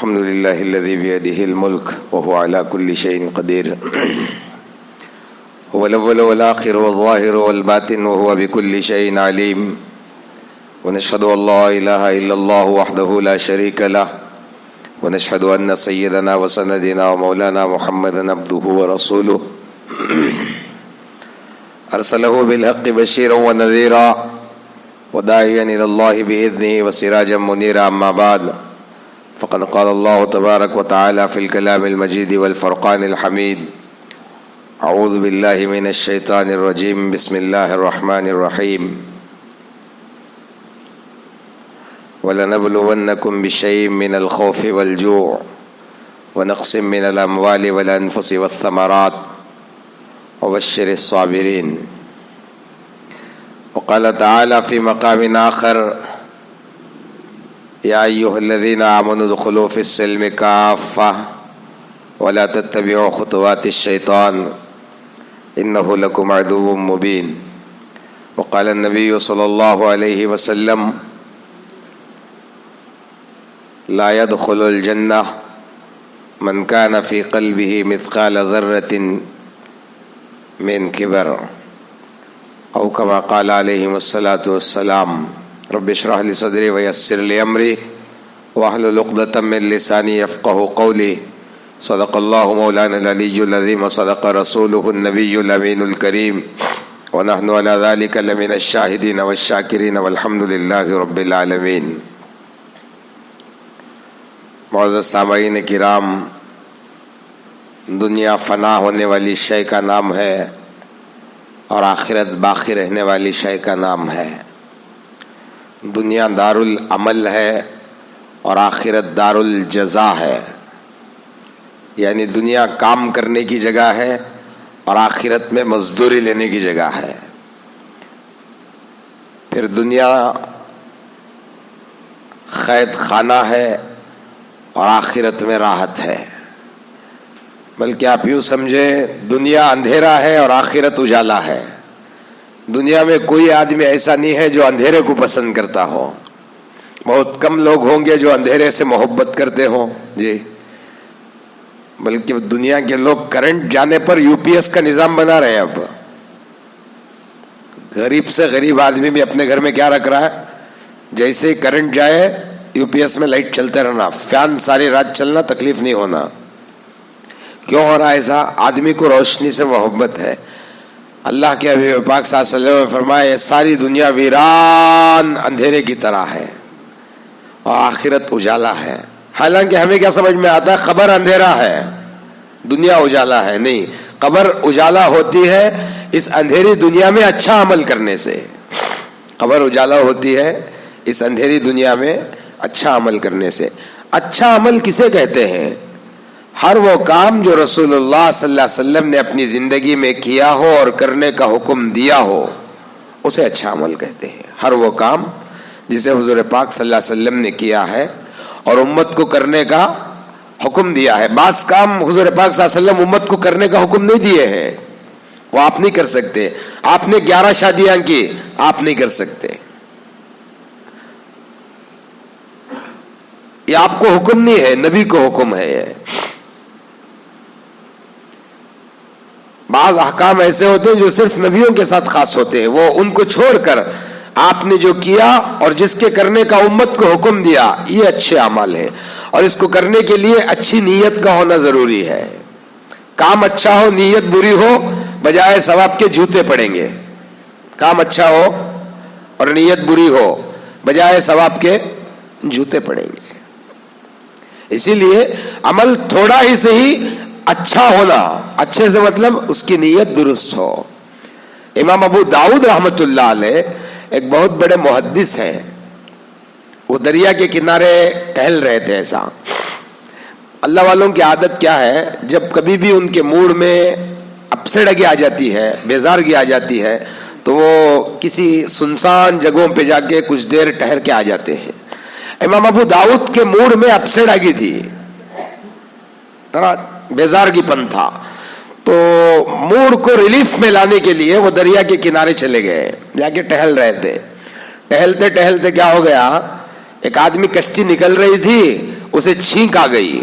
الحمد لله الذي بيده الملك وهو على كل شيء قدير هو الأول والآخر والظاهر والباطن وهو بكل شيء عليم ونشهد أن لا إله إلا الله وحده لا شريك له ونشهد أن سيدنا وسندنا ومولانا محمدا عبده ورسوله أرسله بالحق بشيرا ونذيرا وداعيا إلى الله بإذنه وسراجا منيرا. أما بعد فقد قال الله تبارك وتعالى في الكلام المجيد والفرقان الحميد: أعوذ بالله من الشيطان الرجيم، بسم الله الرحمن الرحيم. وَلَنَبْلُوَنَّكُمْ بِشَيْءٍ مِّنَ الْخَوْفِ وَالْجُوعِ وَنَقْصٍ مِّنَ الْأَمْوَالِ وَالْأَنفُسِ وَالثَّمَرَاتِ وَبَشِّرِ الصَّابِرِينَ. وقال تعالى في مقام آخر: يا أيها الذين آمنوا ادخلوا في السلم كافة ولا تتبعوا خطوات الشيطان إنه لكم عدو مبين. وقال النبي صلى الله عليه وسلم: لا يدخل الجنة من كان في قلبه مثقال ذرة من كبر، أو كما قال عليهم الصلاة والسلام: رب اشرح لي صدري ويسر لي أمري واحلل عقدة من لساني يفقهوا قولي. صدق الله مولانا العلي العظيم وصدق رسوله النبي الأمين الكريم ونحن على ذلك لمن الشاهدين والشاكرين والحمد لله رب العالمين. معزز سامعین کرام، دنیا فنا ہونے والی شے کا نام ہے اور آخرت باقی رہنے والی شے کا نام ہے. دنیا دار العمل ہے اور آخرت دار الجزا ہے، یعنی دنیا کام کرنے کی جگہ ہے اور آخرت میں مزدوری لینے کی جگہ ہے. پھر دنیا قید خانہ ہے اور آخرت میں راحت ہے. بلکہ آپ یوں سمجھیں، دنیا اندھیرا ہے اور آخرت اجالا ہے. دنیا میں کوئی آدمی ایسا نہیں ہے جو اندھیرے کو پسند کرتا ہو. بہت کم لوگ ہوں گے جو اندھیرے سے محبت کرتے ہوں جی. بلکہ دنیا کے لوگ کرنٹ جانے پر یو پی ایس کا نظام بنا رہے ہیں. اب غریب سے غریب آدمی بھی اپنے گھر میں کیا رکھ رہا ہے؟ جیسے ہی کرنٹ جائے یو پی ایس میں لائٹ چلتے رہنا، فین ساری رات چلنا، تکلیف نہیں ہونا. کیوں ہو رہا ہے ایسا؟ آدمی کو روشنی سے محبت ہے. اللہ کے حبیب پاک صلی اللہ علیہ وسلم نے فرمایا یہ ساری دنیا ویران اندھیرے کی طرح ہے اور آخرت اجالا ہے. حالانکہ ہمیں کیا سمجھ میں آتا ہے؟ قبر اندھیرا ہے، دنیا اجالا ہے. نہیں، قبر اجالا ہوتی ہے اس اندھیری دنیا میں اچھا عمل کرنے سے. قبر اجالا ہوتی ہے اس اندھیری دنیا میں اچھا عمل کرنے سے. اچھا عمل کسے کہتے ہیں؟ ہر وہ کام جو رسول اللہ صلی اللہ علیہ وسلم نے اپنی زندگی میں کیا ہو اور کرنے کا حکم دیا ہو، اسے اچھا عمل کہتے ہیں. ہر وہ کام جسے حضور پاک صلی اللہ علیہ وسلم نے کیا ہے اور امت کو کرنے کا حکم دیا ہے. بعض کام حضور پاک صلی اللہ علیہ وسلم امت کو کرنے کا حکم نہیں دیے ہیں، وہ آپ نہیں کر سکتے. آپ نے 11 شادیاں کی، آپ نہیں کر سکتے. یہ آپ کو حکم نہیں ہے، نبی کو حکم ہے. بعض احکام ایسے ہوتے ہیں جو صرف نبیوں کے ساتھ خاص ہوتے ہیں، وہ ان کو چھوڑ کر آپ نے جو کیا اور جس کے کرنے کا امت کو حکم دیا، یہ اچھے اعمال ہیں. اور اس کو کرنے کے لیے اچھی نیت کا ہونا ضروری ہے. کام اچھا ہو، نیت بری ہو، بجائے ثواب کے جوتے پڑیں گے. کام اچھا ہو اور نیت بری ہو، بجائے ثواب کے جوتے پڑیں گے. اسی لیے عمل تھوڑا ہی صحیح اچھا ہونا، اچھے سے مطلب اس کی نیت درست ہو. امام ابو داؤد رحمۃ اللہ علیہ ایک بہت بڑے محدث ہیں. وہ دریا کے کنارے ٹہل رہے تھے. ایسا اللہ والوں کی عادت کیا ہے، جب کبھی بھی ان کے موڈ میں اپسیڈگی آ جاتی ہے، بیزارگی آ جاتی ہے، تو وہ کسی سنسان جگہوں پہ جا کے کچھ دیر ٹہر کے آ جاتے ہیں. امام ابو داؤد کے موڈ میں اپسیڈگی تھی، بیزارگی پن تھا. تو موڈ کو ریلیف میں لانے کے لیے وہ دریا کے کنارے چلے گئے، جا کے ٹہل رہے تھے. ٹہلتے ٹہلتے کیا ہو گیا، ایک آدمی کشتی نکل رہی تھی، اسے چھینک آ گئی,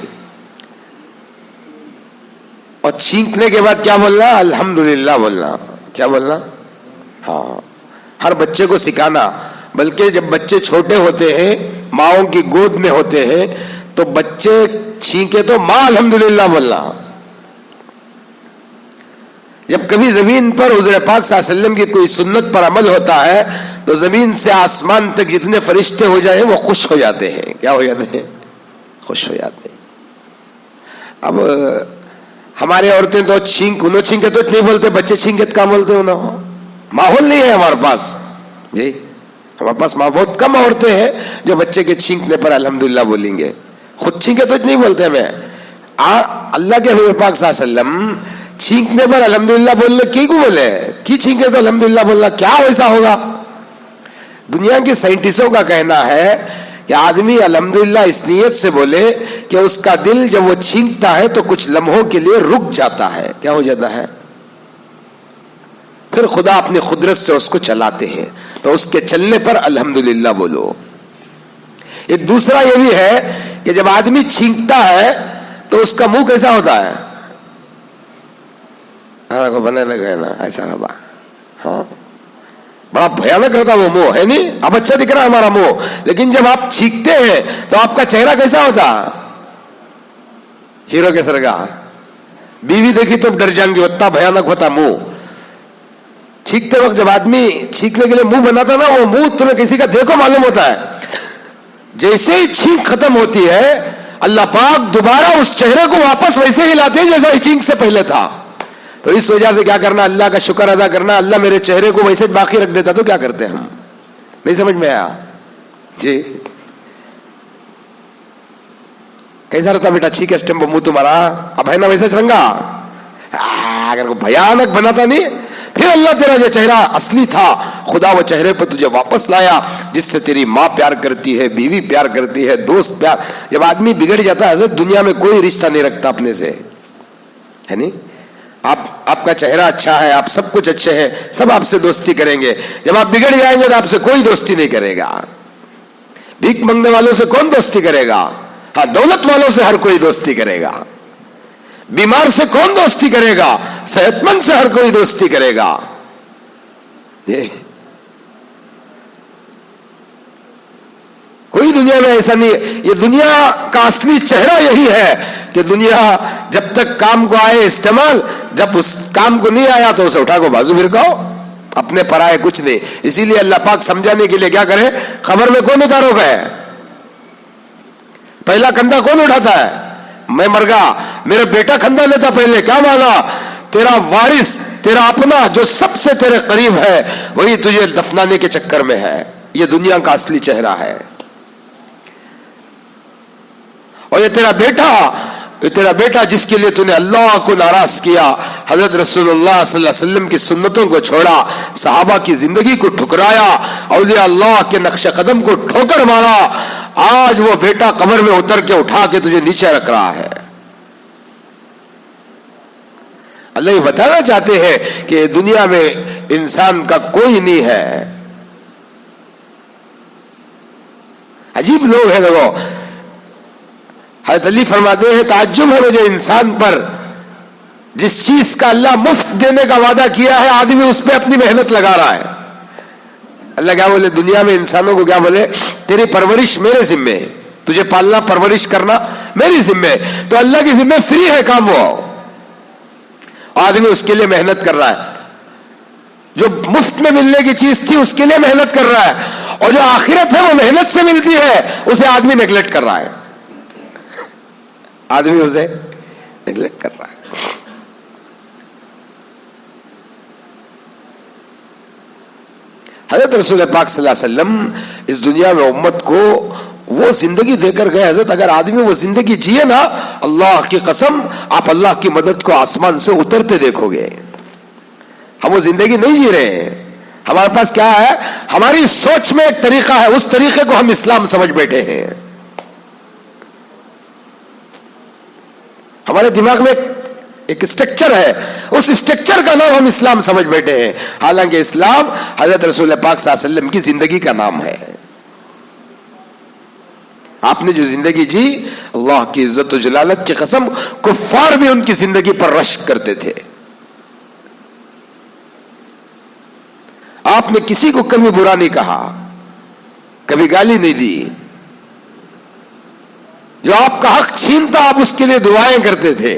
اور چھینکنے کے بعد کیا بولنا؟ الحمدللہ بولنا. کیا بولنا؟ ہاں, ہر بچے کو سکھانا. بلکہ جب بچے چھوٹے ہوتے ہیں, ماؤں کی گود میں ہوتے ہیں, تو بچے چھینکے تو ماں الحمدللہ بولنا. جب کبھی زمین پر حضور پاک صلی اللہ علیہ وسلم کی کوئی سنت پر عمل ہوتا ہے تو زمین سے آسمان تک جتنے فرشتے ہو جائیں وہ خوش ہو جاتے ہیں. کیا ہو جاتے ہیں؟ خوش ہو جاتے ہیں. اب ہمارے عورتیں تو انہوں چھینکے تو نہیں بولتے, بچے چھینکے تو کہاں بولتے انہوں. ماحول نہیں ہے ہمارے پاس جی, ہمارے پاس بہت کم عورتیں ہیں جو بچے کے چھینکنے پر الحمدللہ بولیں گے. خود چھینکے تو نہیں بولتے ہمیں. اللہ کے حبیب پاک صلی اللہ علیہ وسلم چھینکنے پر الحمدللہ بولنے کی کو بولے, کی چھینکے تو الحمدللہ بولنا, کیا ایسا ہوگا؟ دنیا کے سائنٹسٹوں کا کہنا ہے کہ آدمی الحمدللہ اس نیت سے بولے کہ اس کا دل جب وہ چھینکتا ہے تو کچھ لمحوں کے لیے رک جاتا ہے. کیا ہو جاتا ہے؟ پھر خدا اپنی قدرت سے اس کو چلاتے ہیں, تو اس کے چلنے پر الحمدللہ بولو. ایک دوسرا یہ بھی ہے کہ جب آدمی چھینکتا ہے تو اس کا منہ کیسا ہوتا ہے؟ بنے لگے نا ایسا رہتا, ہاں بڑا بھیانک رہتا وہ منہ, ہے نہیں؟ اب اچھا دکھ رہا ہے ہمارا منہ, لیکن جب آپ چھینکتے ہیں تو آپ کا چہرہ کیسا ہوتا؟ ہیرو کے سر کا. بیوی دیکھی تو ڈر جائیں گی, اتنا بھیانک ہوتا منہ. چھینکتے وقت جب آدمی چھینکنے کے لیے منہ بناتا نا, وہ منہ تمہیں کسی کا دیکھو معلوم ہوتا ہے. جیسے ہی چھینک ختم ہوتی ہے اللہ پاک دوبارہ اس چہرے کو واپس ویسے ہی لاتے ہیں جیسا چھینک سے پہلے تھا. تو اس وجہ سے کیا کرنا؟ اللہ کا شکر ادا کرنا. اللہ میرے چہرے کو ویسے باقی رکھ دیتا تو کیا کرتے ہم؟ نہیں سمجھ میں آیا جی؟ کیسا رہتا بیٹا چھینک اسٹمپ منہ تمہارا؟ اب ہے نا ویسے چرنگا. اگر کو بھیانک بناتا نہیں, پھر اللہ تیرا جو چہرہ اصلی تھا خدا وہ چہرے پہ تجھے واپس لایا, جس سے تیری ماں پیار کرتی ہے, بیوی پیار کرتی ہے, دوست پیار. جب آدمی بگڑ جاتا ہے حضرت, دنیا میں کوئی رشتہ نہیں رکھتا اپنے سے, ہے نہیں؟ آپ کا چہرہ اچھا ہے, آپ سب کچھ اچھے ہیں, سب آپ سے دوستی کریں گے. جب آپ بگڑ جائیں گے تو آپ سے کوئی دوستی نہیں کرے گا. بھیک مانگنے والوں سے کون دوستی کرے گا؟ ہاں, دولت والوں سے ہر کوئی دوستی کرے گا. بیمار سے کون دوستی کرے گا؟ صحت مند سے ہر کوئی دوستی کرے گا. کوئی دنیا میں ایسا نہیں. یہ دنیا کا اصلی چہرہ یہی ہے کہ دنیا جب تک کام کو آئے استعمال, جب اس کام کو نہیں آیا تو اسے اٹھا کو بازو پھرکاؤ, اپنے پر آئے کچھ نہیں. اسی لیے اللہ پاک سمجھانے کے لیے کیا کرے؟ خبر میں کون اتارو گئے؟ پہلا کندھا کون اٹھاتا ہے؟ میں مر گا, میرا بیٹا کندھا لیتا پہلے. کیا مانا؟ تیرا وارث, تیرا اپنا جو سب سے تیرے قریب ہے وہی تجھے دفنانے کے چکر میں ہے. یہ دنیا کا اصلی چہرہ ہے. اور یہ تیرا بیٹا جس کے لیے تو نے اللہ کو ناراض کیا, حضرت رسول اللہ صلی اللہ علیہ وسلم کی سنتوں کو چھوڑا, صحابہ کی زندگی کو ٹھکرایا, اولیاء اللہ کے نقش قدم کو ٹھوکر مارا, آج وہ بیٹا قبر میں اتر کے اٹھا کے تجھے نیچے رکھ رہا ہے. اللہ یہ بتانا چاہتے ہیں کہ دنیا میں انسان کا کوئی نہیں ہے. عجیب لوگ ہیں لوگوں. حضرت علی فرماتے ہیں تعجب ہے مجھے انسان پر, جس چیز کا اللہ مفت دینے کا وعدہ کیا ہے آدمی اس پہ اپنی محنت لگا رہا ہے. اللہ کیا بولے دنیا میں انسانوں کو؟ کیا بولے؟ تیری پرورش میرے ذمے ہے, تجھے پالنا پرورش کرنا میری ذمے ہے. تو اللہ کی ذمے فری ہے کام, وہ آدمی اس کے لیے محنت کر رہا ہے. جو مفت میں ملنے کی چیز تھی اس کے لیے محنت کر رہا ہے, اور جو آخرت ہے وہ محنت سے ملتی ہے, اسے آدمی نیگلیکٹ کر رہا ہے. آدمی اسے نیگلیکٹ کر رہا ہے. حضرت رسول پاک صلی اللہ علیہ وسلم اس دنیا میں امت کو وہ زندگی دے کر گئے. حضرت اگر آدمی وہ زندگی جیے نا, اللہ کی قسم آپ اللہ کی مدد کو آسمان سے اترتے دیکھو گے. ہم وہ زندگی نہیں جی رہے ہیں. ہمارے پاس کیا ہے؟ ہماری سوچ میں ایک طریقہ ہے, اس طریقے کو ہم اسلام سمجھ بیٹھے ہیں. ہمارے دماغ میں ایک اسٹرکچر ہے, اس اسٹرکچر کا نام ہم اسلام سمجھ بیٹھے ہیں, حالانکہ اسلام حضرت رسول پاک صلی اللہ علیہ وسلم کی زندگی کا نام ہے. آپ نے جو زندگی جی، اللہ کی عزت و جلالت کی قسم، کفار بھی ان کی زندگی پر رشک کرتے تھے. آپ نے کسی کو کبھی برا نہیں کہا، کبھی گالی نہیں دی. جو آپ کا حق چھینتا آپ اس کے لیے دعائیں کرتے تھے.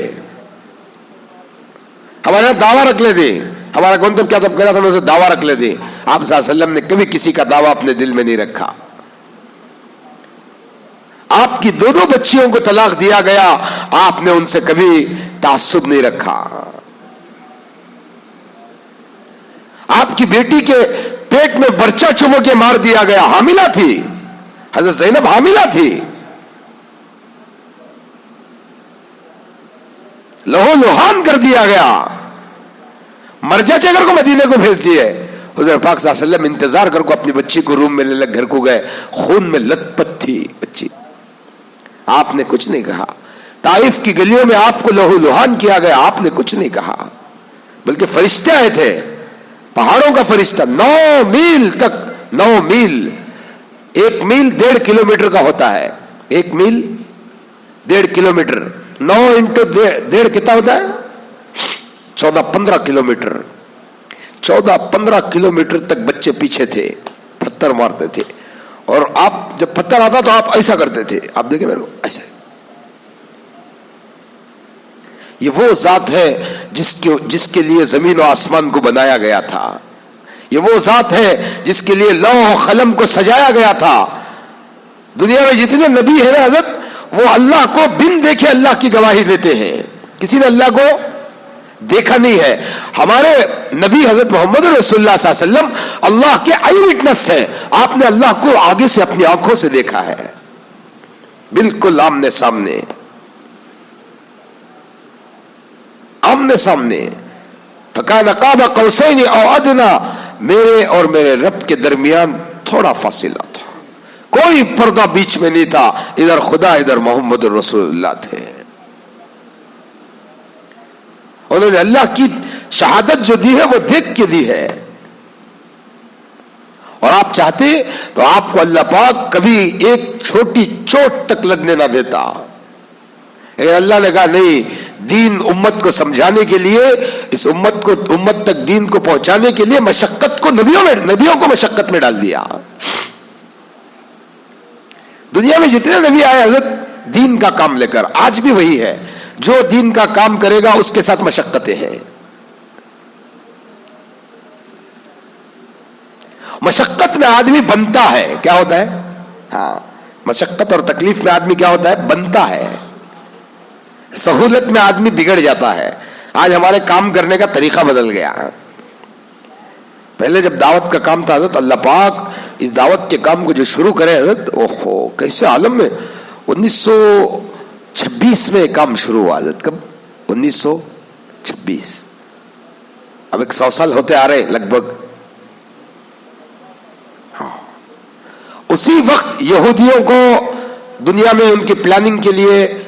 ہمارے یہاں دعویٰ رکھ لے دیں، ہمارا گونتم کیا تب کہہ رہا تھا اسے دعویٰ رکھ لے دیں. آپ صلی اللہ علیہ وسلم نے کبھی کسی کا دعویٰ اپنے دل میں نہیں رکھا. آپ کی دو بچیوں کو طلاق دیا گیا، آپ نے ان سے کبھی تعصب نہیں رکھا. آپ کی بیٹی کے پیٹ میں برچہ چبو کے مار دیا گیا، حاملہ تھی، حضرت زینب حاملہ تھی، لہو لوہان کر دیا گیا. مرجع چگر کو مدینے کو بھیج دیے. حضور پاک صلی اللہ علیہ وسلم انتظار کر کو اپنی بچی کو روم میں لے لے گھر کو گئے، خون میں لت پت تھی بچی. آپ نے کچھ نہیں کہا. طائف کی گلیوں میں آپ کو لہو لوہان کیا گیا، آپ نے کچھ نہیں کہا. بلکہ فرشتے آئے تھے، پہاڑوں کا فرشتہ، 9 میل تک، 9 میل، 1 میل 1.5 کلومیٹر کا ہوتا ہے. 1 میل 1.5 کلومیٹر، 9 انٹو 1.5 کتنا ہوتا ہے؟ 14-15 کلومیٹر. 14-15 کلومیٹر تک بچے پیچھے تھے، پتھر مارتے تھے. اور آپ جب پتھر آتا تو آپ ایسا کرتے تھے. آپ دیکھیں میرے کو ایسا. یہ وہ ذات ہے جس کے لیے زمین و آسمان کو بنایا گیا تھا. یہ وہ ذات ہے جس کے لیے لوح و قلم کو سجایا گیا تھا. دنیا میں جتنے نبی ہیں نا حضرت، وہ اللہ کو بن دیکھے اللہ کی گواہی دیتے ہیں. کسی نے اللہ کو دیکھا نہیں ہے. ہمارے نبی حضرت محمد رسول اللہ صلی اللہ علیہ وسلم اللہ کے آئی وٹنس ہے. آپ نے اللہ کو آگے سے اپنی آنکھوں سے دیکھا ہے، بالکل آمنے سامنے، آمنے سامنے. فکان قاب قوسین او ادنی، میرے اور میرے رب کے درمیان تھوڑا فاصلہ تھا، کوئی پردہ بیچ میں نہیں تھا. ادھر خدا ادھر محمد رسول اللہ تھے. انہوں نے اللہ کی شہادت جو دی ہے وہ دیکھ کے دی ہے. اور آپ چاہتے تو آپ کو اللہ پاک کبھی ایک چھوٹی چوٹ تک لگنے نہ دیتا. اللہ نے کہا نہیں، دین امت کو سمجھانے کے لیے، اس امت تک دین کو پہنچانے کے لیے مشقت کو نبیوں کو مشقت میں ڈال دیا. دنیا میں جتنے نبی آئے حضرت دین کا کام لے کر، آج بھی وہی ہے. جو دین کا کام کرے گا اس کے ساتھ مشقتیں ہیں. مشقت میں آدمی بنتا ہے. کیا ہوتا ہے؟ ہاں، مشقت اور تکلیف میں آدمی کیا ہوتا ہے؟ بنتا ہے. سہولت میں آدمی بگڑ جاتا ہے. آج ہمارے کام کرنے کا طریقہ بدل گیا. پہلے جب دعوت کا کام تھا حضرت، اللہ پاک اس دعوت کے کام کو جو شروع کرے حضرت، اوہو کیسے عالم میں 1926 میں کام شروع ہوا حضرت. کب؟ 1926. اب 100 سال ہوتے آ رہے لگ بھگ. ہاں، اسی وقت یہودیوں کو دنیا میں ان کی پلاننگ کے لیے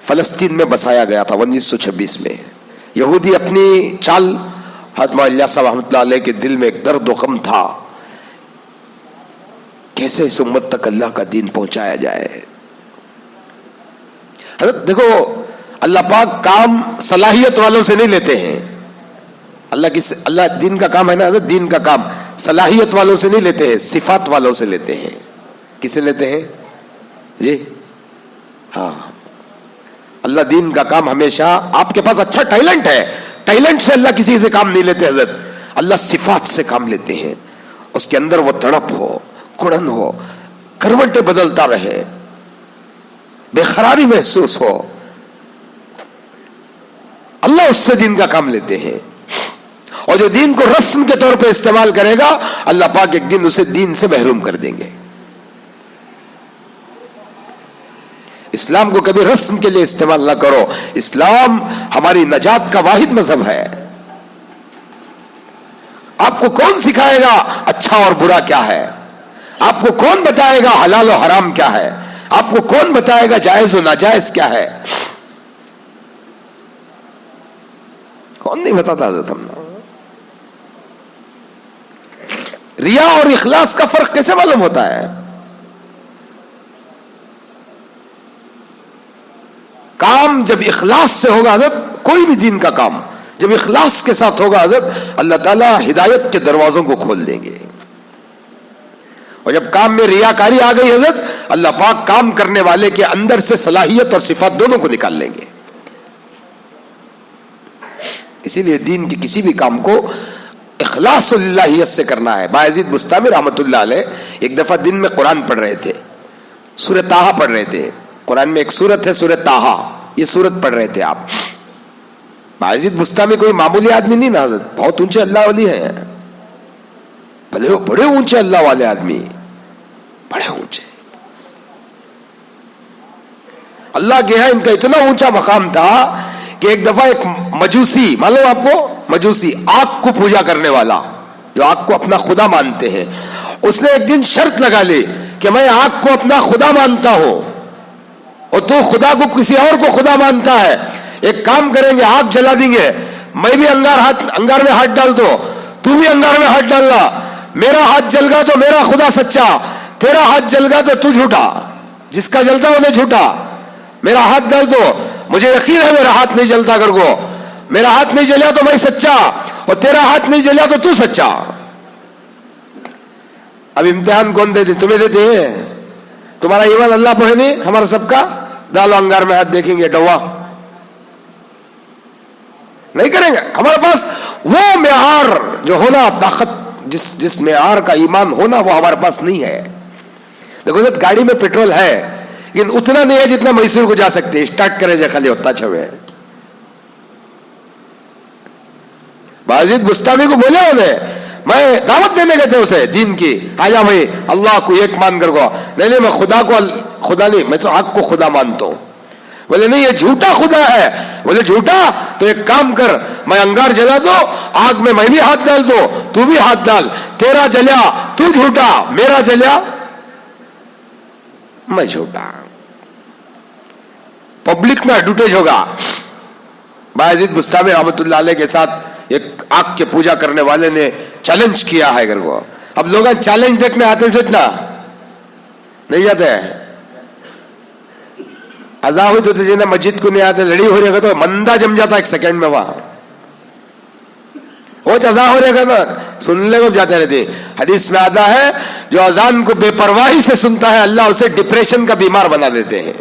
فلسطین میں بسایا گیا تھا. 1926 میں یہودی اپنی چال، حضرت مولانا صاحب رحمۃ اللہ علیہ کے دل میں ایک درد و غم تھا، کیسے اس امت تک اللہ کا دین پہنچایا جائے. حضرت دیکھو، اللہ پاک کام صلاحیت والوں سے نہیں لیتے ہیں. اللہ دین کا کام ہے نا حضرت، دین کا کام صلاحیت والوں سے نہیں لیتے ہیں، صفات والوں سے لیتے ہیں. کسے لیتے ہیں جی؟ ہاں، اللہ دین کا کام ہمیشہ، آپ کے پاس اچھا ٹیلنٹ ہے، ٹیلنٹ سے اللہ کسی سے کام نہیں لیتے حضرت. اللہ صفات سے کام لیتے ہیں. اس کے اندر وہ تڑپ ہو، کڑن ہو، کروٹیں بدلتا رہے، بے قراری محسوس ہو، اللہ اس سے دین کا کام لیتے ہیں. اور جو دین کو رسم کے طور پہ استعمال کرے گا، اللہ پاک ایک دن اسے دین سے محروم کر دیں گے. اسلام کو کبھی رسم کے لیے استعمال نہ کرو. اسلام ہماری نجات کا واحد مذہب ہے. آپ کو کون سکھائے گا اچھا اور برا کیا ہے؟ آپ کو کون بتائے گا حلال و حرام کیا ہے؟ آپ کو کون بتائے گا جائز و ناجائز کیا ہے؟ کون نہیں بتاتا حضرت. ہم نے ریا اور اخلاص کا فرق کیسے معلوم ہوتا ہے؟ کام جب اخلاص سے ہوگا حضرت، کوئی بھی دین کا کام جب اخلاص کے ساتھ ہوگا حضرت، اللہ تعالیٰ ہدایت کے دروازوں کو کھول دیں گے. اور جب کام میں ریاکاری آ گئی حضرت، اللہ پاک کام کرنے والے کے اندر سے صلاحیت اور صفات دونوں کو نکال لیں گے. اسی لیے دین کے کسی بھی کام کو اخلاص اللہیت سے کرنا ہے. بايزيد بسطامی رحمۃ اللہ علیہ ایک دفعہ دن میں قرآن پڑھ رہے تھے، سورہ طٰہٰ پڑھ رہے تھے. قرآن میں ایک سورت ہے سورہ طٰہٰ، یہ سورت پڑھ رہے تھے آپ. بايزيد بسطامی کوئی معمولی آدمی نہیں نا حضرت، بہت اونچے اللہ والی ہیں، بھلے وہ بڑے اونچے اللہ والے آدمی، بڑے اونچے. اللہ کے یہاں ان کا اتنا اونچا مقام تھا کہ ایک دفعہ ایک مجوسی، معلوم آپ کو مجوسی، آگ کو پوجا کرنے والا جو آگ کو اپنا خدا مانتے ہیں، اس نے ایک دن شرط لگا لی کہ میں آگ کو اپنا خدا مانتا ہوں اور تو خدا کو کسی اور کو خدا مانتا ہے. ایک کام کریں گے، آگ جلا دیں گے، میں بھی انگار میں ہاتھ ڈال دو، تو بھی انگار میں ہاتھ ڈالنا. میرا ہاتھ جل گا تو میرا خدا سچا، تیرا ہاتھ جل گا تو تو جھوٹا، جس کا جلتا انہیں جھوٹا. میرا ہاتھ ڈال دو، مجھے یقین ہے میرا ہاتھ نہیں جلتا کر کو، میرا ہاتھ نہیں جلیا تو میں سچا، اور تیرا ہاتھ نہیں جلیا تو سچا. اب امتحان کون دیتے؟ تمہیں دیتے ہیں. تمہارا ایمان اللہ پہ ہے نہیں، ہمارا سب کا. ڈالو انگار میں ہاتھ، دیکھیں گے ڈوا نہیں کریں گے. ہمارے پاس وہ معیار جو ہونا، طاقت جس معیار کا ایمان ہونا، وہ ہمارے پاس نہیں ہے. دیکھو گاڑی میں پیٹرول ہے لیکن اتنا نہیں ہے جتنا میسور کو جا سکتے. اسٹارٹ کرے جا خالی ہوتا چھوے. بايزيد بسطامی کو بولے انہیں، میں دعوت دینے گئے تھے اسے دین کی، آجا بھائی اللہ کو ایک مان کر کو. نہیں میں خدا کو خدا نہیں، میں تو آگ کو خدا مانتا ہوں. بولے نہیں، یہ جھوٹا خدا ہے. بولے جھوٹا؟ تو ایک کام کر، میں انگار جلا دو، آگ میں بھی ہاتھ ڈال دو، تو بھی ہاتھ ڈال. تیرا جلیا تو جھوٹا، میرا جلیا میں جھوٹا. پبلک میں ایڈورٹائز ہوگا. بايزيد بسطامی رحمۃ اللہ علیہ کے ساتھ ایک آگ کے پوجا کرنے والے نے چیلنج کیا ہے گھر کو. اب لوگ چیلنج دیکھنے آتے سوچنا نہیں جاتے ہیں. اذا ہوئی تو جنہیں مسجد کو نہیں آتے، لڑی ہو رہی ہے تو مندہ جم جاتا ایک سیکنڈ میں. وہاں وہ اذا ہو رہے گا سننے کو جاتے رہتے. حدیث میں آتا ہے جو اذان کو بے پرواہی سے سنتا ہے، اللہ اسے ڈپریشن کا بیمار بنا دیتے ہیں.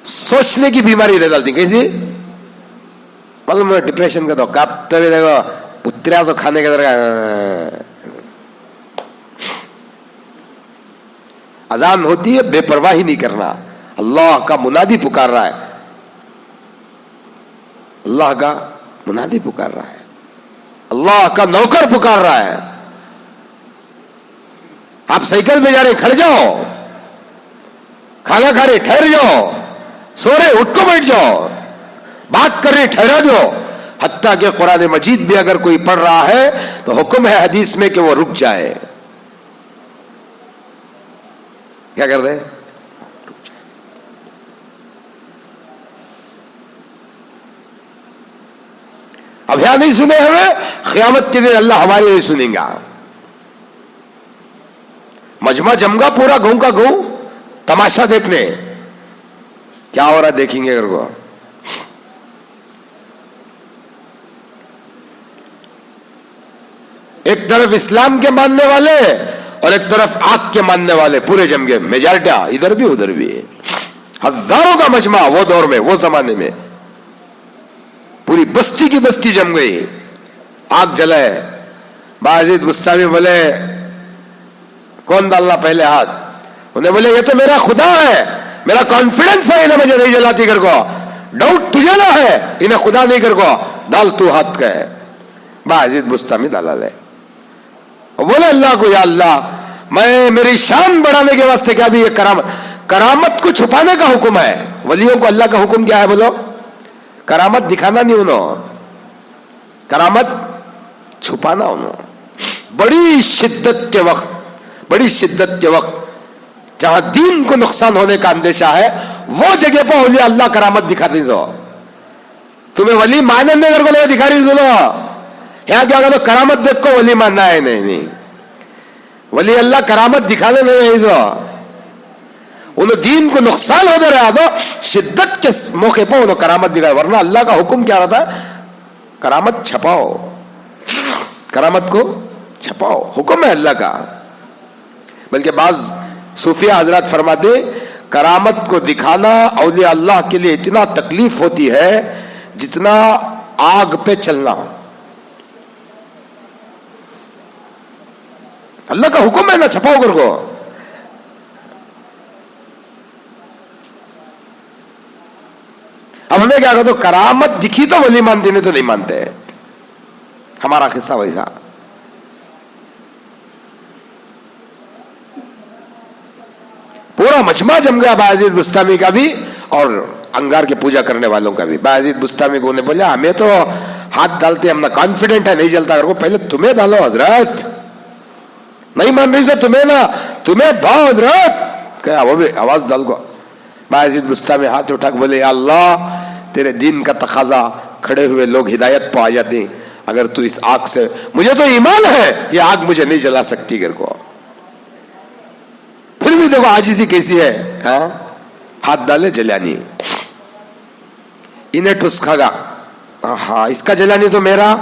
سوچنے کی بیماری دے ڈالتی کیسی معلوم ہے. ڈپریشن کا تو کاپتے ہوئے دیکھو پتریا سو کھانے کے درگاہ. اذان ہوتی ہے، بے پرواہی نہیں کرنا. اللہ کا منادی پکار رہا ہے، اللہ کا منادی پکار رہا ہے، اللہ کا نوکر پکار رہا ہے. آپ سائیکل میں جا رہے کھڑ جاؤ، کھانا کھا رہے ٹھہر جاؤ، سو رہے اٹھ کو بیٹھ جاؤ، بات کر رہے ٹھہرا جاؤ. حتیٰ کہ قرآن مجید بھی اگر کوئی پڑھ رہا ہے تو حکم ہے حدیث میں کہ وہ رک جائے. کیا کر دے؟ اب یہاں نہیں سنے ہمیں، قیامت کے دن اللہ ہمارے لیے سنیں گا. مجمع جمگا پورا گھوں کا گھوں تماشا دیکھنے، کیا ہو رہا دیکھیں گے اگر کو. ایک طرف اسلام کے ماننے والے اور ایک طرف آگ کے ماننے والے پورے جم گئے. میجارٹی ادھر بھی ادھر بھی، ہزاروں کا مجمع وہ دور میں، وہ زمانے میں پوری بستی کی بستی جم گئی، آگ جلائے. بايزيد بسطامی بولے کون ڈالنا پہلے ہاتھ؟ انہیں بولے یہ تو میرا خدا ہے، میرا کانفیڈنس ہے، انہیں مجھے نہیں جلاتی کر کو. ڈاؤٹ تجھے نہ ہے، انہیں خدا نہیں کر کو، ڈال تو ہاتھ کا ہے. بايزيد بسطامی ڈالا لے. بولے اللہ کو یا اللہ میں میری شان بڑھانے کے واسطے کیا بھی یہ کرامت کو چھپانے کا حکم ہے. ولیوں کو اللہ کا حکم کیا ہے بولو؟ کرامت دکھانا نہیں، انہوں کرامت چھپانا. انہوں بڑی شدت کے وقت جہاں دین کو نقصان ہونے کا اندیشہ ہے، وہ جگہ پر اولیاء اللہ کرامت دکھاتی سو. تمہیں ولی ماننے اگر کو نہیں دکھا رہی سنو، یہاں کیا کہ کرامت دیکھ کو ولی ماننا ہے. نہیں ولی اللہ کرامت دکھانے نہیں سو. انہوں دین کو نقصان ہوتا رہا تو شدت کے موقع پر انہوں کرامت دکھائی, ورنہ اللہ کا حکم کیا رہتا ہے؟ کرامت چھپاؤ, کرامت کو چھپاؤ, حکم ہے اللہ کا. بلکہ بعض صوفیہ حضرات فرماتے کرامت کو دکھانا اولیاء اللہ کے لیے اتنا تکلیف ہوتی ہے جتنا آگ پہ چلنا. اللہ کا حکم ہے نا چھپاؤ کر کو. اب ہمیں کیا کہتے, کرامت دکھی تو ولی مانتے, نہیں تو نہیں مانتے. ہمارا قصہ ویسا. پورا مجمع جم گیا بایزید بستامی کا بھی اور انگار کے پوجا کرنے والوں کا بھی. بایزید بستامی کو نے بولا ہمیں تو ہاتھ ڈالتے, ہم کانفیڈنٹ ہے نہیں جلتا. پہلے تمہیں ڈالو حضرت, نہیں مان رہی سے تمہیں نا, تمہیں ڈاؤ حضرت. کیا وہ بھی آواز ڈال کو. بایزید بستامی ہاتھ اٹھا کے بولے یا اللہ تیرے دین کا تقاضا, کھڑے ہوئے لوگ ہدایت پہ آ جاتے, اگر تو اس آگ سے, مجھے تو ایمان ہے یہ آگ مجھے نہیں جلا سکتی گر کو. پھر بھی دیکھو عاجزی کیسی ہے, ہاں ہاتھ ڈالے جلانی, انہیں ٹسکا گا, ہاں اس کا جلانی تو میرا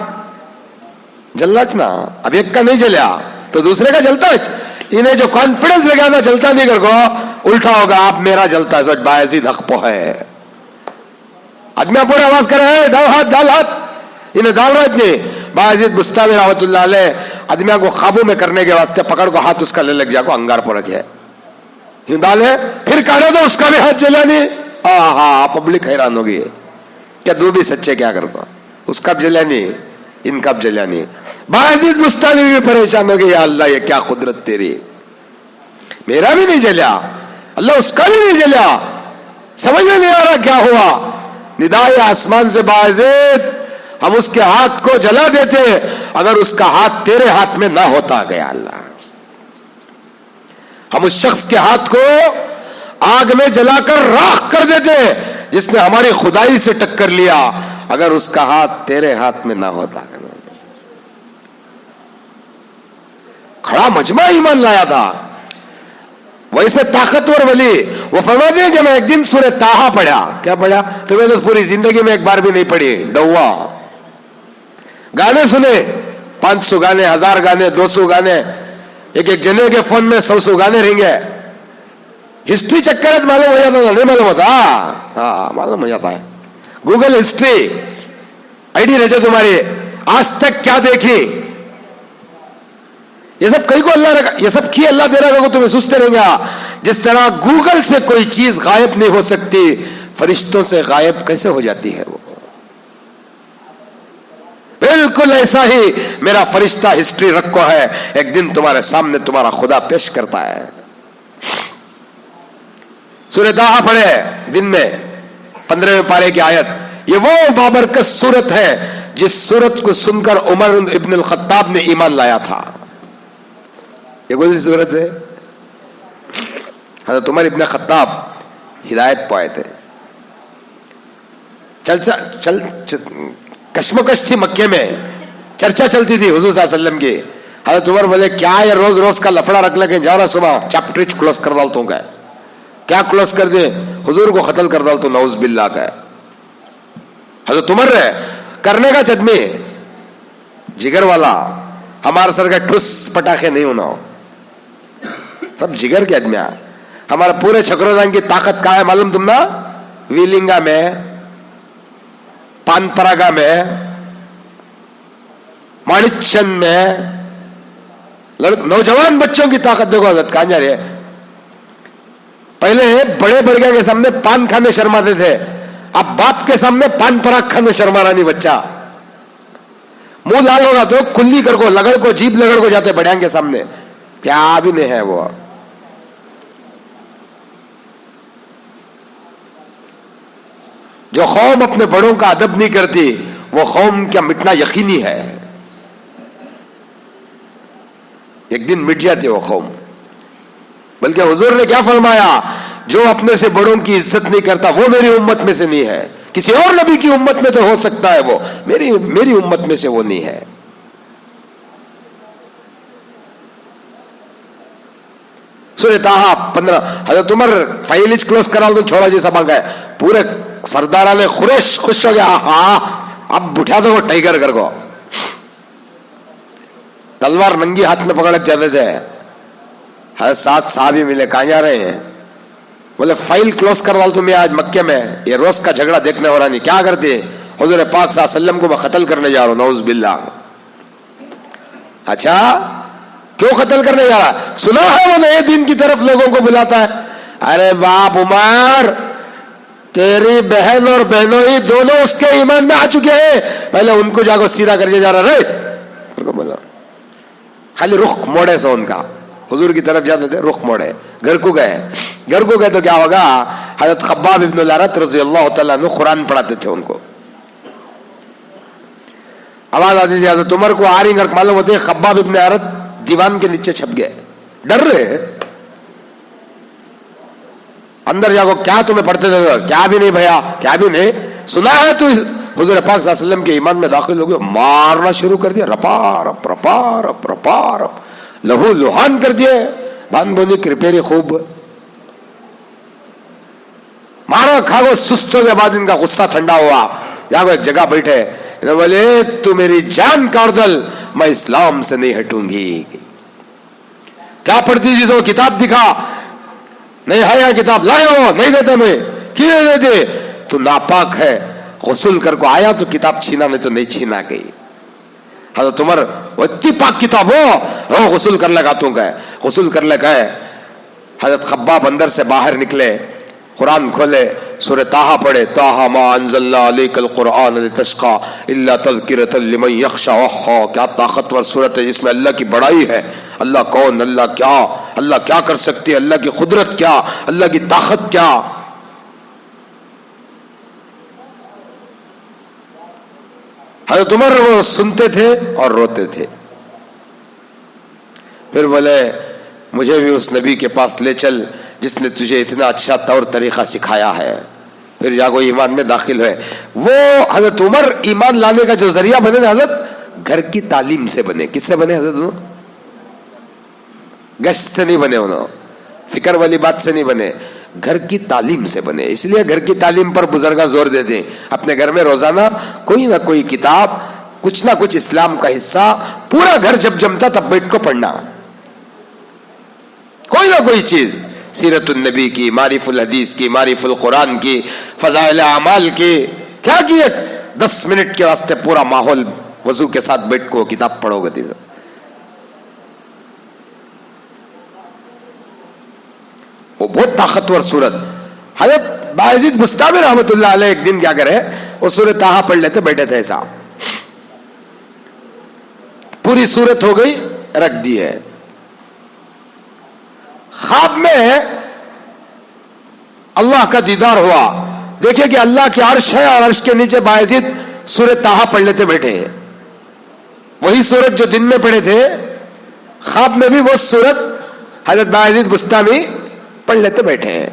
جلنا نا, اب ایک کا نہیں جلیا تو دوسرے کا جلتا ہے. انہیں جو کانفیڈنس لگا نا جلتا نہیں کر کو, الٹا ہوگا آپ میرا جلتا ہے. سوچ بایزید حق پہ ہے. آدمی پورے آواز کر رہے ہیں ڈال ہاتھ ڈال ہاتھ, انہیں ڈال رہا اتنے. بایزید بستامی رحمۃ اللہ علیہ آدمیوں کو قابو میں کرنے کے واسطے پکڑ کو ہاتھ اس کا لے لگ جا کو انگار پر رکھے یوں ڈالے, پھر کہہ دو اس کا بھی ہاتھ جلانے. ہاں پبلک حیران ہوگی کیا دو بھی سچے کیا کر کو, اس کا بھی جلانی ان کا بھی جلانی. بایزید بستامی بھی پریشان ہوگی, یا اللہ یہ کیا قدرت تیری, میرا بھی نہیں جلیا, اللہ اس کا بھی نہیں جلیا, سمجھ میں نہیں آ رہا کیا ہوا. ندائے آسمان سے بایزید ہم اس کے ہاتھ کو جلا دیتے اگر اس کا ہاتھ تیرے ہاتھ میں نہ ہوتا. گیا اللہ, ہم اس شخص کے ہاتھ کو آگ میں جلا کر راکھ کر دیتے جس نے ہماری خدائی سے ٹکر لیا, اگر اس کا ہاتھ تیرے ہاتھ میں نہ ہوتا. کھڑا مجمع ایمان لایا تھا. ویسے طاقتور ولی وہ فرماتے ہیں کہ میں ایک دن سورہ طٰہٰ پڑھا. کیا پڑھا؟ تو میں تو پوری زندگی میں ایک بار بھی نہیں پڑھی. ڈوا گانے سنے, 500 گانے, 1000 گانے, 200 گانے, ایک ایک جنے کے فون میں 100 گانے رہیں گے. ہسٹری چیک کرے تو معلوم ہو جاتا, نہیں معلوم ہوتا, ہاں معلوم ہو جاتا ہے. گوگل ہسٹری آئی ڈی رہے تمہاری, آج تک کیا دیکھی, یہ سب کئی کو اللہ رکھا, یہ سب کی اللہ دے رہا ہے, تمہیں سوچتے رہیں گا. جس طرح گوگل سے کوئی چیز غائب نہیں ہو سکتی, فرشتوں سے غائب کیسے ہو جاتی ہے وہ. بالکل ایسا ہی میرا فرشتہ ہسٹری رکھو ہے, ایک دن تمہارے سامنے تمہارا خدا پیش کرتا ہے. سورہ طٰہٰ پڑھے دن میں 15ویں پارے کی آیت. یہ وہ بابرکت سورت ہے جس سورت کو سن کر عمر ابن الخطاب نے ایمان لایا تھا. یہ کون سی سورت ہے؟ حضرت عمر ابن خطاب ہدایت پائے تھے. چل کشمکش تھی مکے میں, چرچا چلتی تھی حضور صلی اللہ علیہ وسلم کی. حضرت عمر بولے کیا یہ روز روز کا لفڑا رکھ لے کے جا رہا, صبح چیپٹر کلوز کر ڈالتا ہوں. کیا کلوز کر دے, حضور کو قتل کر ڈالتا ہوں, نعوذ باللہ کا. حضرت عمر رہے کرنے کا چدمی جگر والا, ہمارا سر کا ٹھس پٹاخے نہیں ہونا, سب جگر کے آدمی. ہمارا پورے چھکروزان کی طاقت کہاں ہے معلوم تم نا؟ ویلنگا میں, پان پراگا میں, مانک چند میں. نوجوان بچوں کی طاقت دیکھو حضرت کہاں جا رہی ہے. پہلے بڑے بڑے کے سامنے پان کھانے شرماتے تھے, اب باپ کے سامنے پان پراگ کھانے شرما رہا نہیں بچہ. منہ لال ہوگا تو کلی کر کو لگڑ کو جیب لگڑ کو جاتے بڑیاں کے سامنے, کیا بھی نہیں ہے وہ. جو قوم اپنے بڑوں کا ادب نہیں کرتی وہ قوم کا مٹنا یقینی ہے, ایک دن مٹ جاتی وہ قوم. بلکہ حضور نے کیا فرمایا, جو اپنے سے بڑوں کی عزت نہیں کرتا وہ میری امت میں سے نہیں ہے. کسی اور نبی کی امت میں تو ہو سکتا ہے وہ, میری امت میں سے وہ نہیں ہے. सूर्य ताहा 15। हजरत उमर फाइल क्लोज करा तो छोड़ा जैसा मांगा है, पूरे सरदारा ने खुरेश खुश हो गया, हाँ अब उठा दो टाइगर कर को। तलवार नंगी हाथ में पकड़ जाते थे। हजरत साथ साहब ही मिले, कहाँ जा रहे हैं? बोले फाइल क्लोज करवा तुम्हें आज मक्के में, ये रोज का झगड़ा देखने हो रहा नहीं। क्या करते? हुजूर पाक सल्लल्लाहु अलैहि वसल्लम को मैं कत्ल करने जा रहा हूं, नऊज बिल्लाह। अच्छा क्यों कत्ल करने जा रहा? सुना है वो नए दिन की तरफ लोगों को बुलाता है। अरे बाप उमर, तेरी बहन और बहनोई दोनों उसके ईमान में आ चुके हैं, पहले उनको जाको सीधा करके जा रहा रे। बोला खाली रुख मोड़े से उनका, हुजूर की तरफ जाते थे, रुख मोड़े, घर को गए। घर को गए तो क्या होगा? हजरत खब्बाब इब्न अल-अरत रज़ियल्लाहु तआला अन्हु कुरान पढ़ाते थे उनको। आवाज आती थी हजरत उमर को, आ रही घर, मालूम होते खब्बाब इब्न अरत दीवान के नीचे छप गए, डर रहे। अंदर जाको, क्या तुम्हें पढ़ते थे? क्या भी नहीं भैया, क्या भी नहीं। सुना है तू हुजूर पाक सल्लल्लाहु अलैहि वसल्लम के ईमान में दाखिल हो गया। मारना शुरू कर दिया, रपारप रपारप रपारप, लहू लुहान कर दिए। बान बोनी कृपेरी खूब मारो खागो, सुस्त हो गया। बाद इनका गुस्सा ठंडा हुआ, जाको एक जगह बैठे, बोले तू मेरी जान काट दल, मैं इस्लाम से नहीं हटूंगी। क्या पढ़ती जिसको किताब दिखा, नहीं है यहाँ किताब, लाए हो नहीं देते, मैं क्यों नहीं देते? तू नापाक है, गुस्ल कर को आया तो किताब छीना, नहीं तो नहीं छीना गई। हजरत उमर वो इतनी पाक किताब हो गुस्ल कर लगा, तू गए गुस्ल कर ले गए। हजरत खब्बाब अंदर से बाहर निकले, कुरान खोले, सूरह ताहा पढ़े, ताहा मा अंज़लना अलैकल कुरआन लितश्क़ा इल्ला तज़किरतन लिमन यख़शा। ओहो क्या ताकतवर सूरत है, जिसमें अल्लाह की बड़ाई है। अल्लाह कौन, अल्लाह क्या, अल्लाह क्या कर सकती है, अल्लाह की कुदरत क्या, अल्लाह की ताकत क्या। हज़रत उमर वो सुनते थे और रोते थे। फिर बोले मुझे भी उस नबी के पास ले चल जिसने तुझे इतना अच्छा तौर तरीका सिखाया है। फिर जाको ईमान में दाखिल हुए। वो हजरत उमर ईमान लाने का जो जरिया बने ना हजरत, घर की तालीम से बने। किससे बने हजरत? गश्त से नहीं बने, उन्होंने फिक्र वाली बात से नहीं बने, घर की तालीम से बने। इसलिए घर की तालीम पर बुजुर्ग जोर देते हैं। अपने घर में रोजाना कोई ना कोई किताब, कुछ ना कुछ इस्लाम का हिस्सा, पूरा घर जब जमता तब बैठ को पढ़ना, कोई ना कोई चीज, सीरतुन नबी की, मारिफुल हदीस की, मारिफुल कुरान की, फजाइल अमाल की। क्या की 10 मिनट के वास्ते पूरा माहौल वजू के साथ बैठ को किताब पढ़ोगे। वो बहुत ताकतवर सूरत। हजरत बायजीद बुस्तामी रहमतुल्लाह अलैह एक दिन क्या करे, वो सूरत ताहा पढ़ लेते, बैठे थे ऐसा, पूरी सूरत हो गई, रख दी है। ख्वाब में अल्लाह का दीदार हुआ, देखिए कि अल्लाह की अर्श है और अर्श के नीचे बायजीद सूरत ताहा पढ़ लेते बैठे हैं। वही सूरत जो दिन में पढ़े थे, ख्वाब में भी वो सूरत हजरत बायजीद बुस्तामी पढ़ लेते बैठे हैं।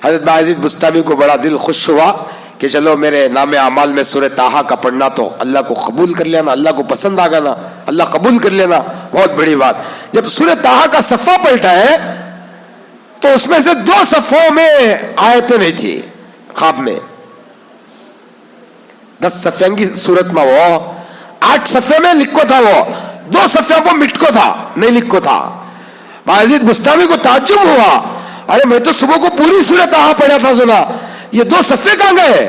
हजरत बायजीद बुस्तामी को बड़ा दिल खुश हुआ कि चलो मेरे नामे अमाल में सूरह ताहा का पढ़ना तो अल्लाह को कबूल कर लेना, अल्लाह को पसंद आ गया ना, अल्लाह कबूल कर लेना, बहुत बड़ी बात। जब सूरह ताहा का सफ़ा पलटा है तो उसमें से 2 सफ़ों में आयतें नहीं थी। ख्वाब में 10 सफ़े की सूरत में वो 8 सफ़े में लिखो था, वो 2 सफ़े को मिटको था, नहीं लिखो था। बायजीद बुस्तामी को ताज्जुब हुआ, अरे मैं तो सुबह को पूरी सूरह ताहा पढ़ा था, सुना ये 2 सफ़े कहां गए?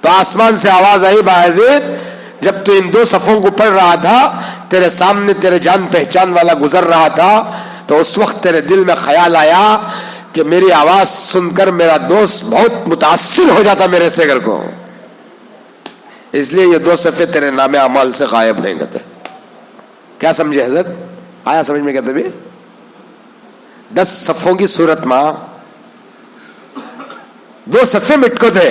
तो आसमान से आवाज आई, बायजीद जब तू इन 2 सफ़ों को पढ़ रहा था, तेरे सामने तेरे जान पहचान वाला गुजर रहा था, तो उस वक्त तेरे दिल में ख्याल आया कि मेरी आवाज सुनकर मेरा दोस्त बहुत मुतासिर हो जाता मेरे से घर को, इसलिए ये 2 सफ़े तेरे नामे अमाल से गायब नहीं गए। क्या समझे हजरत? आया समझ में? कहते भी 10 सफ़ों की सूरत में 2 सफ़े मिटको थे।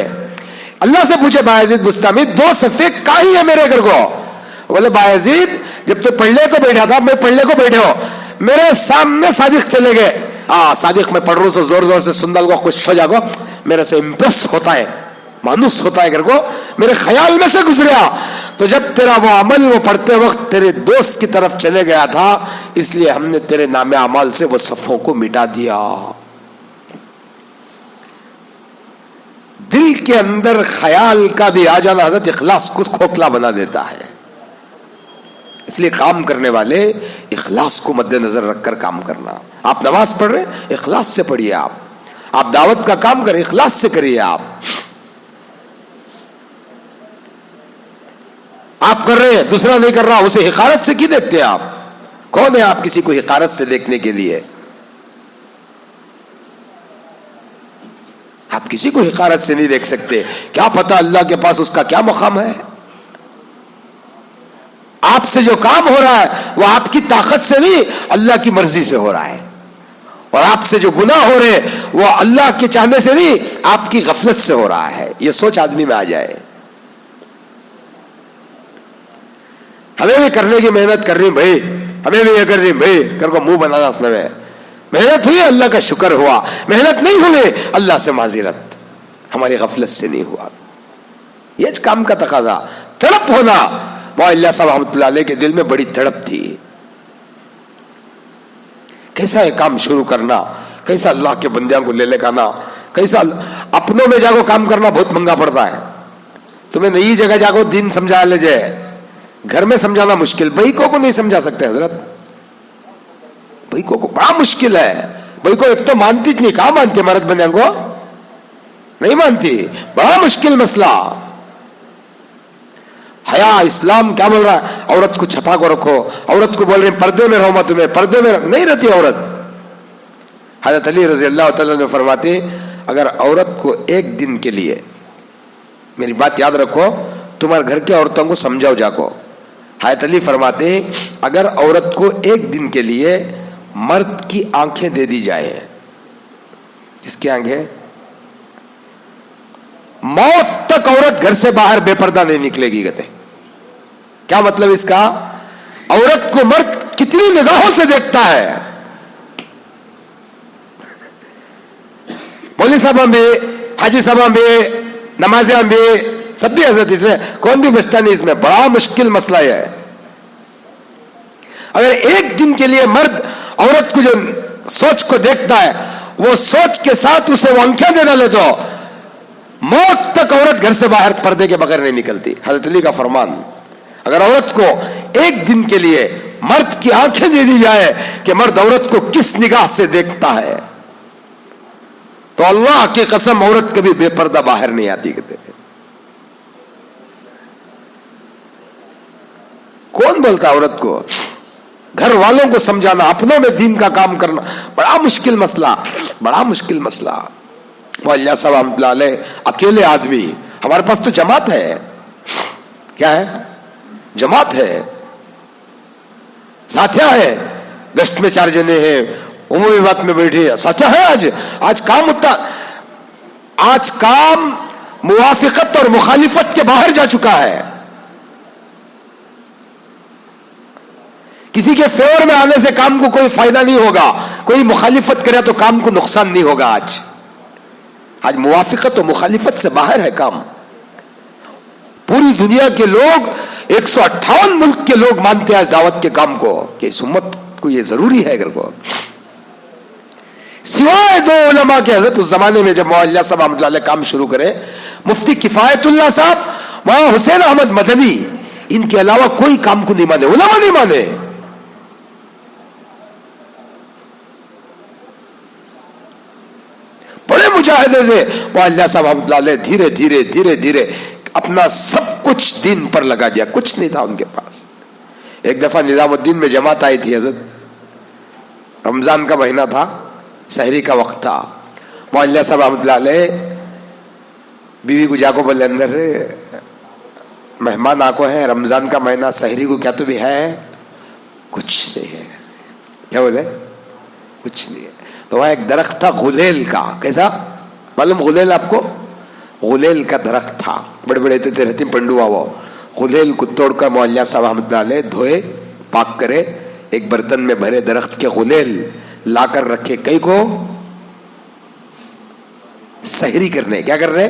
अल्लाह से पूछे बायजीद बुस्तामी 2 सफ़े काहे है मेरे घर को? बोले बायजीद जब तो पढ़ने को बैठा था, मैं पढ़ने को बैठे हो, मेरे सामने सादिक चले गए। सादिक मैं पढ़ रहा हूं, जोर जोर से सुंदर को खुश हो जागो, मेरे से इंप्रेस होता है, मानुस होता है घर को, मेरे ख्याल में से गुजरा تو جب تیرا وہ عمل وہ پڑھتے وقت تیرے دوست کی طرف چلے گیا تھا، اس لیے ہم نے تیرے نام اعمال سے وہ صفوں کو مٹا دیا. دل کے اندر خیال کا بھی آ جانا حضرت اخلاص کو کھوکھلا بنا دیتا ہے. اس لیے کام کرنے والے اخلاص کو مد نظر رکھ کر کام کرنا. آپ نماز پڑھ رہے ہیں، اخلاص سے پڑھیے. آپ دعوت کا کام کریں، اخلاص سے کریے. آپ کر رہے ہیں، دوسرا نہیں کر رہا، اسے حقارت سے کی دیکھتے ہیں آپ؟ کون ہے آپ کسی کو حقارت سے دیکھنے کے لیے؟ آپ کسی کو حقارت سے نہیں دیکھ سکتے. کیا پتا اللہ کے پاس اس کا کیا مقام ہے. آپ سے جو کام ہو رہا ہے وہ آپ کی طاقت سے نہیں، اللہ کی مرضی سے ہو رہا ہے. اور آپ سے جو گناہ ہو رہے ہیں وہ اللہ کے چاہنے سے نہیں، آپ کی غفلت سے ہو رہا ہے. یہ سوچ آدمی میں آ جائے. ہمیں بھی کرنے کی محنت کر رہی بھائی، ہمیں بھی یہ کر رہی بھائی، کر کو منہ بنانا اس میں. محنت ہوئی اللہ کا شکر ہوا، محنت نہیں ہوئی اللہ سے معذرت، ہماری غفلت سے نہیں ہوا. یہ کام کا تقاضا. تڑپ ہونا. مولا صاحب رحمۃ اللہ علیہ کے دل میں بڑی تڑپ تھی. کیسا یہ کام شروع کرنا، کیسا اللہ کے بندیاں کو لے کے آنا، کیسا اپنوں میں جاگو کام کرنا بہت مہنگا پڑتا ہے. تمہیں نئی جگہ جاگو دین سمجھا لے جائے، گھر میں سمجھانا مشکل. بھائی کو نہیں سمجھا سکتے حضرت. بھائی کو بڑا مشکل ہے. بھائی کو ایک تو مانتی نہیں، کہاں مانتی مرد بندیاں کو؟ نہیں مانتی. بڑا مشکل مسئلہ. حیا اسلام کیا بول رہا ہے؟ عورت کو چھپا کو رکھو. عورت کو بول رہے ہیں پردے میں رہو، مت تمہیں پردے میں نہیں رہتی عورت. حضرت علی رضی اللہ تعالیٰ نے فرماتے اگر عورت کو ایک دن کے لیے، میری بات یاد رکھو، تمہارے گھر کے عورتوں کو سمجھاؤ جا کو. حضرت علی فرماتے ہیں اگر عورت کو ایک دن کے لیے مرد کی آنکھیں دے دی جائے، کس کی آنکھیں؟ موت تک عورت گھر سے باہر بے پردہ نہیں نکلے گی. کہتے کیا مطلب اس کا؟ عورت کو مرد کتنی نگاہوں سے دیکھتا ہے. مولوی صاحب بھی، حاجی صاحب بھی، نمازیاں بھی، سب بھی حضرت اس میں کون بھی بچتا نہیں. اس میں بڑا مشکل مسئلہ ہے. اگر ایک دن کے لیے مرد عورت کو جو سوچ کو دیکھتا ہے، وہ سوچ کے ساتھ اسے وہ آنکھیں دے ڈالے تو موت تک عورت گھر سے باہر پردے کے بغیر نہیں نکلتی. حضرت علی کا فرمان. اگر عورت کو ایک دن کے لیے مرد کی آنکھیں دے دی جائے کہ مرد عورت کو کس نگاہ سے دیکھتا ہے، تو اللہ کی قسم عورت کبھی بے پردہ باہر نہیں آتی. کہتے کون بولتا عورت کو؟ گھر والوں کو سمجھانا، اپنوں میں دین کا کام کرنا بڑا مشکل مسئلہ، بڑا مشکل مسئلہ. مولا صاحب رحمۃ اللہ علیہ اکیلے آدمی. ہمارے پاس تو جماعت ہے. کیا ہے؟ جماعت ہے، ساتھیاں ہے. گشت میں 4 جنے ہیں، عمومی بات میں بیٹھے ساتھیاں ہے. آج کام ہوتا، آج کام موافقت اور مخالفت کے باہر جا چکا ہے. کسی کے فیور میں آنے سے کام کو کوئی فائدہ نہیں ہوگا، کوئی مخالفت کرے تو کام کو نقصان نہیں ہوگا. آج موافقت و مخالفت سے باہر ہے کام. پوری دنیا کے لوگ، 158 ملک کے لوگ مانتے ہیں آج دعوت کے کام کو کہ اس امت کو یہ ضروری ہے. اگر کو سوائے 2 علماء کے حضرت اس زمانے میں جب مولا صاحب رحمۃ اللہ علیہ کام شروع کرے، مفتی کفایت اللہ صاحب، وہاں حسین احمد مدنی، ان کے علاوہ کوئی کام کو نہیں مانے، علماء نہیں مانے. بڑے مجاہدے سے مولا صاحب رحمۃ اللہ علیہ دھیرے دھیرے دھیرے دھیرے اپنا سب کچھ دین پر لگا دیا. کچھ نہیں تھا ان کے پاس. ایک دفعہ نظام الدین میں جماعت آئی تھی حضرت، رمضان کا مہینہ تھا، سحری کا وقت تھا. مولا صاحب رحمۃ اللہ علیہ بیوی کو جا کو بولے اندر مہمان آکو ہیں، رمضان کا مہینہ، سحری کو کیا تو بھی ہے؟ کچھ نہیں ہے. کیا بولے؟ کچھ نہیں ہے. تو وہاں ایک درخت تھا غلیل کا. کیسا معلوم غلیل آپ کو؟ غلیل کا درخت تھا، بڑے بڑے تھے رہتی پنڈوا. وہ غلیل کو توڑ کر مولا صاحب رحمۃ اللہ علیہ دھوئے، پاک کرے، ایک برتن میں بھرے درخت کے غلیل لا کر رکھے. کئی کو سحری کرنے. کیا کر رہے؟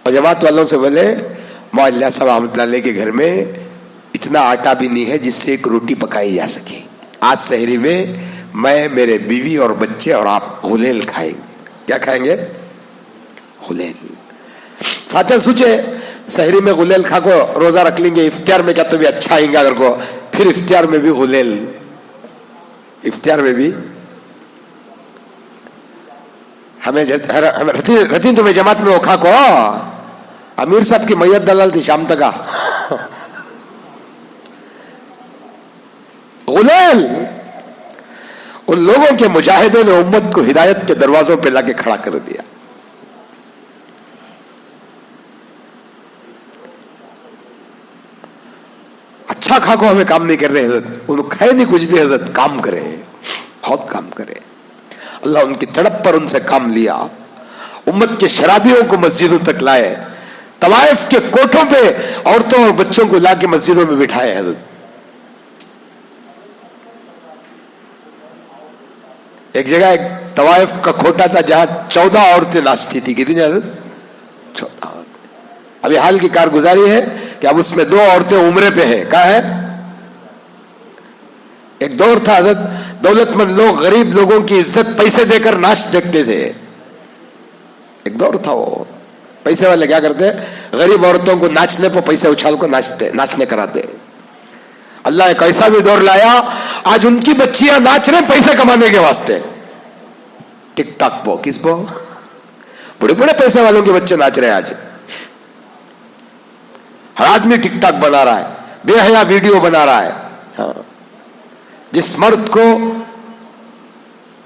اور جماعت والوں سے بولے मौला साहब रहमतुल्लाह के घर में इतना आटा भी नहीं है जिससे एक रोटी पकाई जा सके। आज सहरी में मैं, मेरे बीवी और बच्चे और आप गुलेल खाएंगे। क्या खाएंगे? गुलेल। साथ सोचे सहरी में गुलेल खा को रोजा रख लेंगे, इफ्तियार में क्या तो भी अच्छा आएगा अगर को, फिर इफ्तियार में भी गुलेल, इफ्तियार में भी हमें रती तुम्हें जमात में वो खा को अमीर साहब की मैयत दलाल थी शाम तक गुलेल। उन लोगों के मुजाहिदे ने उम्मत को हिदायत के दरवाजों पे लाके खड़ा कर दिया। अच्छा खा को हमें काम नहीं कर रहे हजरत, उन्होंने खाए नहीं कुछ भी हजरत, काम करे, बहुत काम करे। अल्लाह उनकी तड़प पर उनसे काम लिया, उम्मत के शराबियों को मस्जिदों तक लाए, तवाइफ के कोठों पे औरतों और बच्चों को लाके मस्जिदों में बिठाए हजरत। एक जगह एक तवाइफ का खोटा था जहां 14 औरतें नाचती थी। कितनी हजरत? 14 औरतें। अभी हाल की कारगुजारी है कि अब उसमें 2 औरतें उम्रे पे हैं। कहा है? एक दौर था हजरत, दौलतमंद लोग गरीब लोगों की इज्जत पैसे देकर नाच देखते थे। एक दौर था वो, पैसे वाले क्या करते, गरीब औरतों को नाचने पर पैसे उछाल को नाचने कराते। अल्लाह एक ऐसा भी दौर लाया, आज उनकी बच्चियां नाच रहे पैसे कमाने के वास्ते। टिकटॉक पो, किस पो? बड़े बड़े पैसे वालों के बच्चे नाच रहे हैं आज। हर आदमी टिकटॉक बना रहा है, बेहया वीडियो बना रहा है। हाँ। जिस मर्द को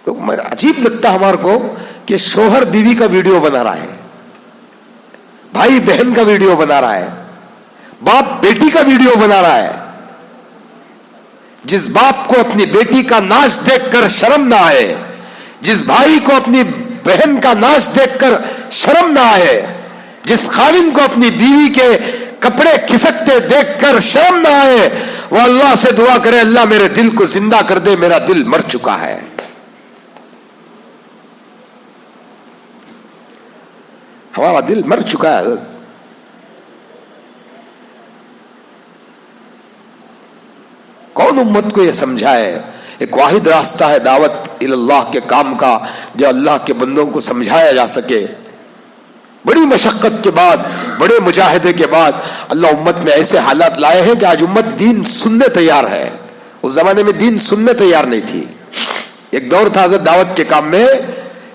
तो अजीब लगता हमारे को कि शोहर बीवी का वीडियो बना रहा है, भाई बहन का वीडियो बना रहा है, बाप बेटी का वीडियो बना रहा है। जिस बाप को अपनी बेटी का नाच देखकर शर्म ना आए, जिस भाई को अपनी बहन का नाच देखकर शर्म ना आए, जिस खाविन को अपनी बीवी के कपड़े खिसकते देखकर शर्म ना आए, वो अल्लाह से दुआ करे, अल्लाह मेरे दिल को जिंदा कर दे, मेरा दिल मर चुका है। हमारा दिल मर चुका है। कौन उम्मत को यह समझाए? एक वाहिद रास्ता है दावत इल्लाह के काम का, जो अल्लाह के बंदों को समझाया जा सके। बड़ी मशक्कत के बाद, बड़े मुजाहिदे के बाद अल्लाह उम्मत में ऐसे हालात लाए हैं कि आज उम्मत दीन सुनने तैयार है। उस जमाने में दीन सुनने तैयार नहीं थी। एक दौर था हज़रत दावत के काम में,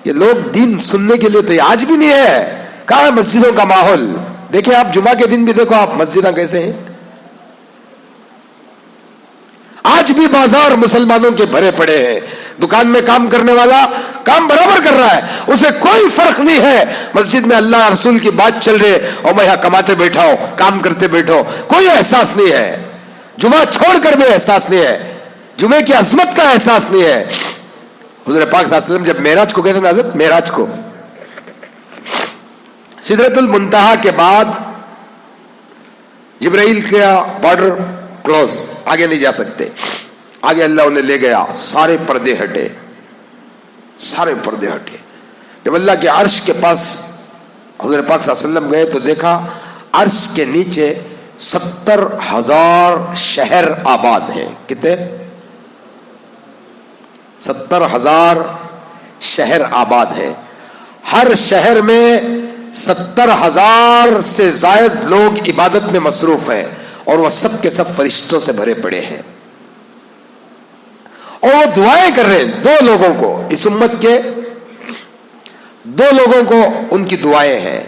ये लोग दीन सुनने के लिए तैयार आज भी नहीं है। कहाँ है मस्जिदों का माहौल? देखिए आप जुमा के दिन भी देखो आप मस्जिदें कैसे हैं। आज भी बाजार मुसलमानों के भरे पड़े हैं। दुकान में काम करने वाला काम बराबर कर रहा है, उसे कोई फर्क नहीं है मस्जिद में अल्लाह रसूल की बात चल रही है और मैं यहां कमाते बैठा हूं, काम करते बैठो, कोई एहसास नहीं है। जुमा छोड़कर भी एहसास नहीं है, जुमे की अजमत का एहसास नहीं है। हुज़ूर पाक सल्लल्लाहु अलैहि वसल्लम जब मेराज को गए थे ना, हज़रत मेराज को सिदरतुल मुंतहा के बाद जिब्राइल का बॉर्डर क्लोज, आगे नहीं जा सकते। आगे अल्लाह उन्हें ले गया, सारे पर्दे हटे, सारे पर्दे हटे। जब अल्लाह के अर्श के पास हुज़ूर पाक सल्लल्लाहु अलैहि वसल्लम गए तो देखा अर्श के नीचे 70,000 शहर आबाद हैं। कितने? 70,000 शहर आबाद हैं। हर शहर में 70,000 से ज्यादा लोग इबादत में मसरूफ हैं और वह सब के सब फरिश्तों से भरे पड़े हैं और वो दुआएं कर रहे हैं। 2 लोगों को, इस उम्मत के 2 लोगों को उनकी दुआएं हैं।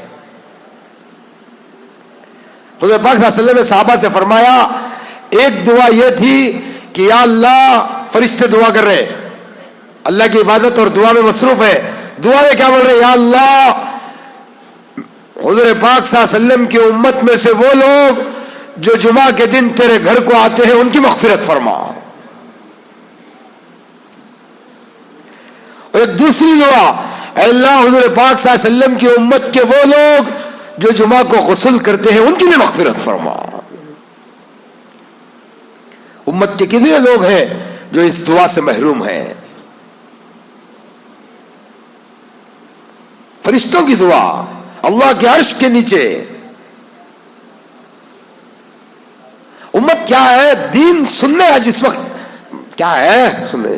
हुज़ूर पाक सल्लल्लाहु अलैहि वसल्लम ने सहाबा से फरमाया, एक दुआ यह थी कि या अल्लाह, फरिश्ते दुआ कर रहे हैं, अल्लाह की इबादत और दुआ में मसरूफ है। दुआ में क्या बोल रहे हैं? या अल्लाह, हुज़ूर पाक सल्लल्लाहु अलैहि वसल्लम की उम्मत में से वो लोग जो जुमा के दिन तेरे घर को आते हैं उनकी मग़फ़िरत फरमा। और एक दूसरी दुआ, अल्लाह हुज़ूर पाक सल्लल्लाहु अलैहि वसल्लम की उम्मत के वो लोग जो जुमा को गुस्ल करते हैं उनकी भी मग़फ़िरत फरमा। उम्मत के कितने लोग हैं जो इस दुआ से महरूम हैं? फरिश्तों की दुआ, अल्लाह के अर्श के नीचे کیا ہے دین سننے آج اس وقت کیا ہے سننے.